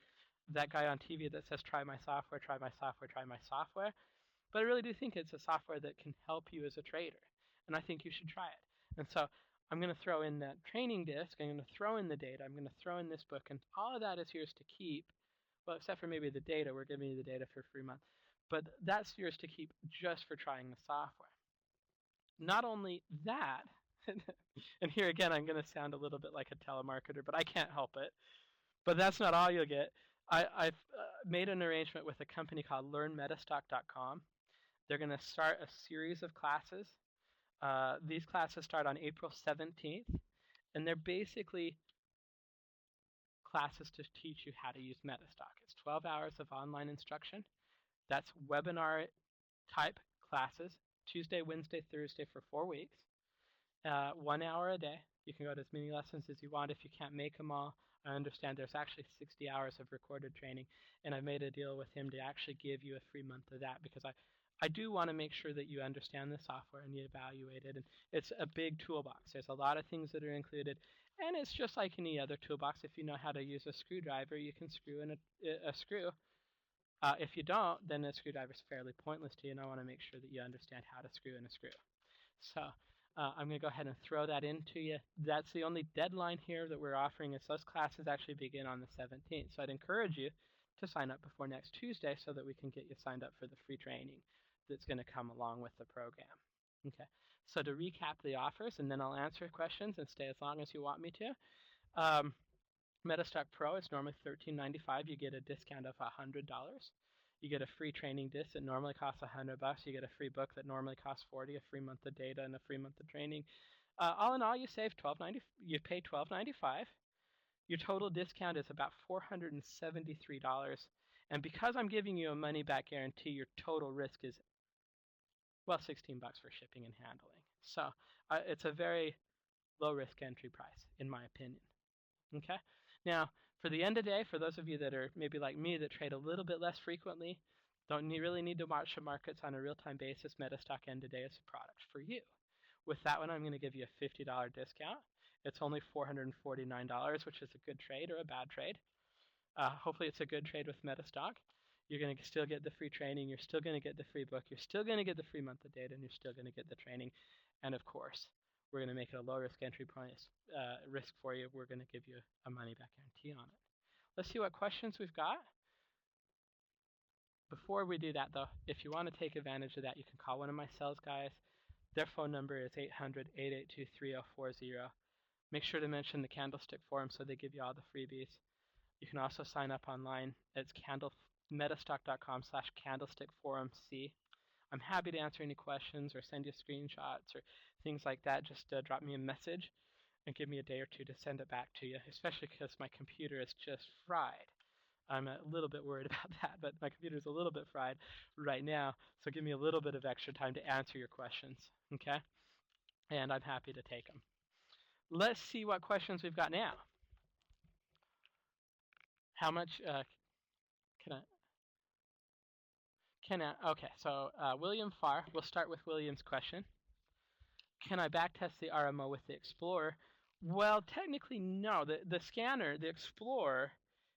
that guy on TV that says, try my software, try my software, try my software. But I really do think it's a software that can help you as a trader, and I think you should try it. And so I'm going to throw in that training disc, I'm going to throw in the data, I'm going to throw in this book, and all of that is yours to keep. Well, except for maybe the data. We're giving you the data for a free month. But that's yours to keep just for trying the software. Not only that, and here again I'm going to sound a little bit like a telemarketer, but I can't help it. But that's not all you'll get. I've made an arrangement with a company called LearnMetaStock.com. They're going to start a series of classes. These classes start on April 17th, and they're basically classes to teach you how to use MetaStock. It's 12 hours of online instruction. That's webinar type classes, Tuesday, Wednesday, Thursday for 4 weeks, 1 hour a day. You can go to as many lessons as you want. If you can't make them all, I understand there's actually 60 hours of recorded training, and I've made a deal with him to actually give you a free month of that because I do want to make sure that you understand the software and you evaluate it. And it's a big toolbox. There's a lot of things that are included, and it's just like any other toolbox. If you know how to use a screwdriver, you can screw in a screw. If you don't, then a screwdriver is fairly pointless to you, and I want to make sure that you understand how to screw in a screw. So I'm going to go ahead and throw that into you. That's the only deadline here that we're offering is those classes actually begin on the 17th. So I'd encourage you to sign up before next Tuesday so that we can get you signed up for the free training that's going to come along with the program. Okay, so to recap the offers, and then I'll answer questions and stay as long as you want me to. MetaStock Pro is normally $13.95. You get a discount of $100. You get a free training disc that normally costs $100. You get a free book that normally costs $40, a free month of data, and a free month of training. All in all, you save $12.90. You pay $12.95. Your total discount is about $473. And because I'm giving you a money back guarantee, your total risk is, well, $16 for shipping and handling. So it's a very low risk entry price, in my opinion. Okay. Now, for the end of day, for those of you that are maybe like me that trade a little bit less frequently, don't really need to watch the markets on a real-time basis, MetaStock end of day is a product for you. With that one, I'm going to give you a $50 discount. It's only $449, which is a good trade or a bad trade. Hopefully it's a good trade with MetaStock. You're going to still get the free training. You're still going to get the free book. You're still going to get the free month of data, and you're still going to get the training. And of course, we're going to make it a low-risk entry price risk for you. We're going to give you a money-back guarantee on it. Let's see what questions we've got. Before we do that, though, if you want to take advantage of that, you can call one of my sales guys. Their phone number is 800-882-3040. Make sure to mention the Candlestick Forum so they give you all the freebies. You can also sign up online. It's metastock.com/candlestickforumc. I'm happy to answer any questions or send you screenshots or things like that. Just drop me a message and give me a day or two to send it back to you, especially because my computer is just fried. I'm a little bit worried about that, but my computer is a little bit fried right now, so give me a little bit of extra time to answer your questions, okay? And I'm happy to take them. Let's see what questions we've got now. How much okay, so William Farr, we'll start with William's question. Can I backtest the RMO with the Explorer? Well, technically, no. The scanner, the Explorer,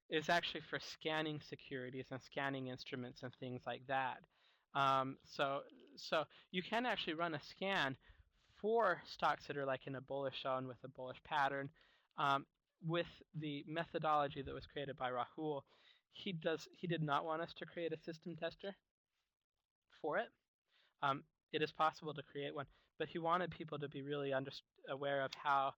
is actually for scanning securities and scanning instruments and things like that. So you can actually run a scan for stocks that are like in a bullish zone with a bullish pattern. With the methodology that was created by Rahul, he did not want us to create a system tester for it. It is possible to create one, but he wanted people to be really aware of how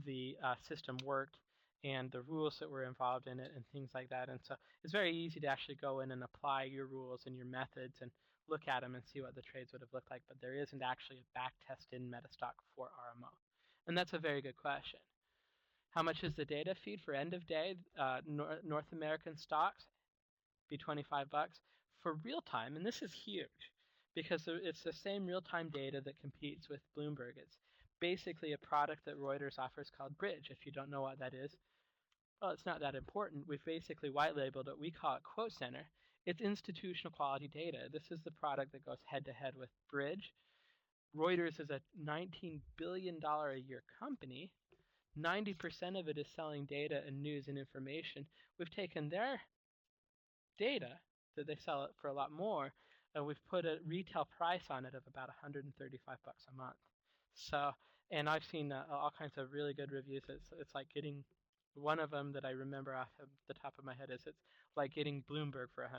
the system worked and the rules that were involved in it and things like that. And so it's very easy to actually go in and apply your rules and your methods and look at them and see what the trades would have looked like, but there isn't actually a back test in MetaStock for RMO. And that's a very good question. How much is the data feed for end of day? North American stocks be $25 for real time, and this is huge because it's the same real-time data that competes with Bloomberg. It's basically a product that Reuters offers called Bridge. If you don't know what that is, well, it's not that important. We've basically white-labeled it. We call it Quote Center. It's institutional quality data. This is the product that goes head-to-head with Bridge. Reuters is a $19 billion a year company. 90% of it is selling data and news and information. We've taken their data that they sell it for a lot more, and we've put a retail price on it of about $135 a month. So, and I've seen all kinds of really good reviews. It's like getting, one of them that I remember off of the top of my head is it's like getting Bloomberg for $135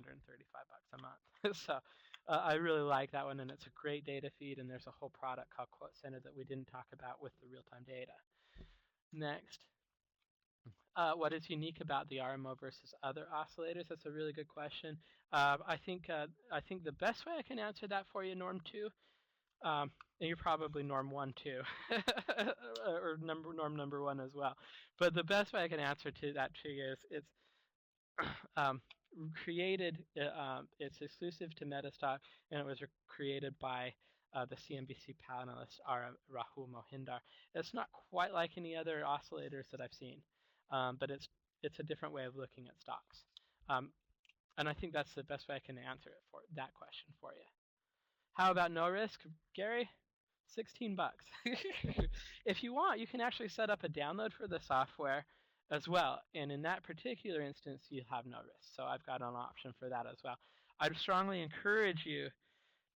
a month. So I really like that one, and it's a great data feed, and there's a whole product called Quote Center that we didn't talk about with the real-time data. Next. What is unique about the RMO versus other oscillators? That's a really good question. I think the best way I can answer that for you, Norm, too, And you're probably norm 1 too, or norm number 1 as well. But the best way I can answer to that to you is it's um, created. It's exclusive to MetaStock, and it was created by the CNBC panelist Rahul Mohindar. It's not quite like any other oscillators that I've seen, but it's a different way of looking at stocks. And I think that's the best way I can answer it for that question for you. How about no risk, Gary? 16 bucks. If you want, you can actually set up a download for the software as well. And in that particular instance, you have no risk. So I've got an option for that as well. I'd strongly encourage you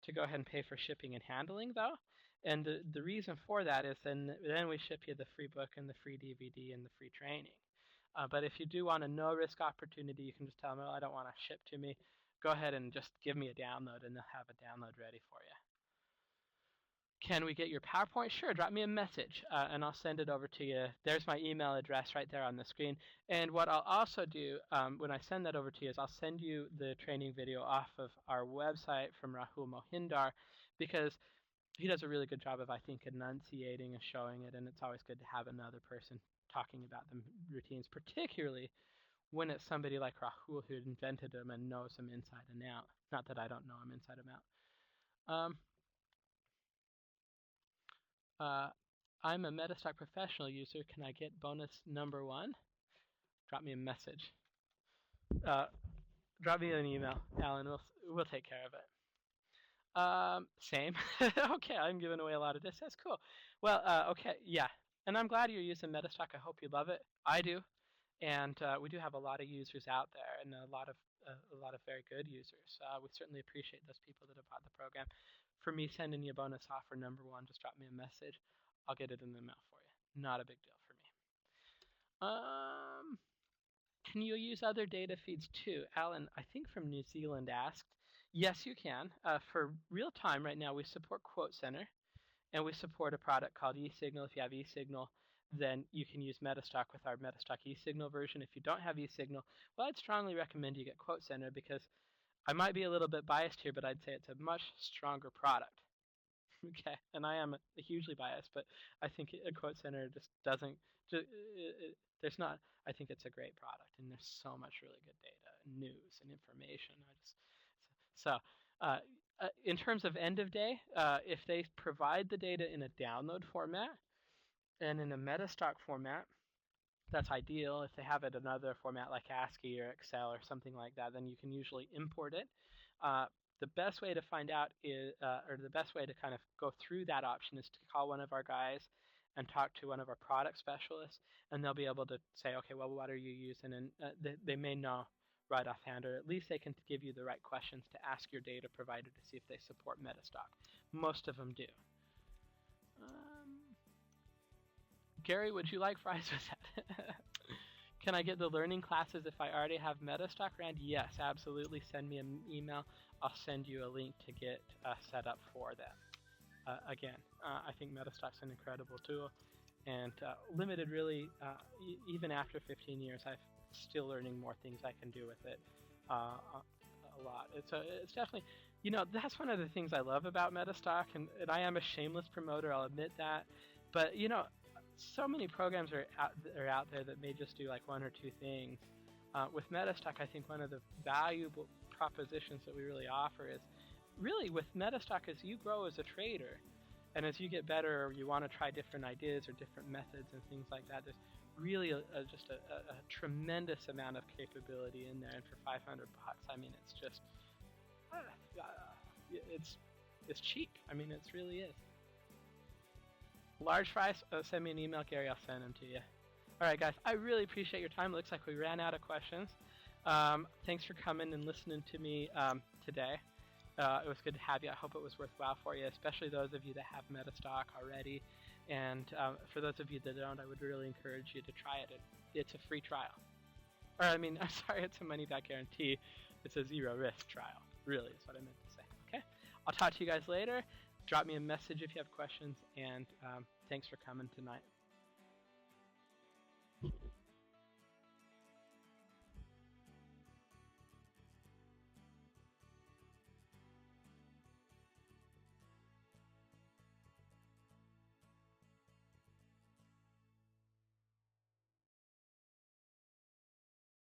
to go ahead and pay for shipping and handling, though. And the reason for that is then we ship you the free book and the free DVD and the free training. But if you do want a no-risk opportunity, you can just tell them, oh, I don't want to ship to me. Go ahead and just give me a download, and they'll have a download ready for you. Can we get your PowerPoint? Sure, drop me a message, and I'll send it over to you. There's my email address right there on the screen. And what I'll also do when I send that over to you is I'll send you the training video off of our website from Rahul Mohindar, because he does a really good job of, I think, enunciating and showing it, and it's always good to have another person talking about the routines, particularly when it's somebody like Rahul who invented them and knows them inside and out. Not that I don't know them inside and out. I'm a MetaStock professional user. Can I get bonus number 1? Drop me a message. Drop me an email, Alan. We'll take care of it. Same. Okay, I'm giving away a lot of this. That's cool. Well, okay, yeah. And I'm glad you're using MetaStock. I hope you love it. I do. And we do have a lot of users out there, and a lot of very good users. We certainly appreciate those people that have bought the program. For me, sending you a bonus offer number 1, just drop me a message. I'll get it in the mail for you. Not a big deal for me. Can you use other data feeds too? Alan, I think from New Zealand asked. Yes, you can. For real time right now, we support Quote Center, and we support a product called eSignal. If you have eSignal, then you can use MetaStock with our MetaStock eSignal version. If you don't have eSignal, well, I'd strongly recommend you get Quote Center, because I might be a little bit biased here, but I'd say it's a much stronger product. Okay, and I am hugely biased, but I think a Quote Center just doesn't. There's not. I think it's a great product, and there's so much really good data and news and information. In terms of end of day, if they provide the data in a download format and in a MetaStock format, that's ideal. If they have it in another format like ASCII or Excel or something like that, then you can usually import it. The best way to find out is, or the best way to kind of go through that option is to call one of our guys and talk to one of our product specialists, and they'll be able to say, okay, well, what are you using? And they may know right offhand, or at least they can give you the right questions to ask your data provider to see if they support MetaStock. Most of them do. Gary, would you like fries with that? Can I get the learning classes if I already have MetaStock around? Yes, absolutely. Send me an email. I'll send you a link to get set up for that. Again, I think MetaStock's an incredible tool, and limited really, even after 15 years, I'm still learning more things I can do with it a lot. It's definitely, that's one of the things I love about MetaStock, and I am a shameless promoter, I'll admit that, but so many programs are out there that may just do like 1 or 2 things. With MetaStock, I think one of the valuable propositions that we really offer is really with MetaStock, as you grow as a trader and as you get better, or you want to try different ideas or different methods and things like that, there's really just a tremendous amount of capability in there. And for $500, I mean, it's just it's cheap. I mean, it really is. Large fries, send me an email, Gary, I'll send them to you. All right, guys, I really appreciate your time. It looks like we ran out of questions. Thanks for coming and listening to me today. It was good to have you. I hope it was worthwhile for you, especially those of you that have MetaStock already. And for those of you that don't, I would really encourage you to try it. It's a free trial. Or, I'm sorry, it's a money-back guarantee. It's a zero-risk trial, really, is what I meant to say. Okay? I'll talk to you guys later. Drop me a message if you have questions, and thanks for coming tonight.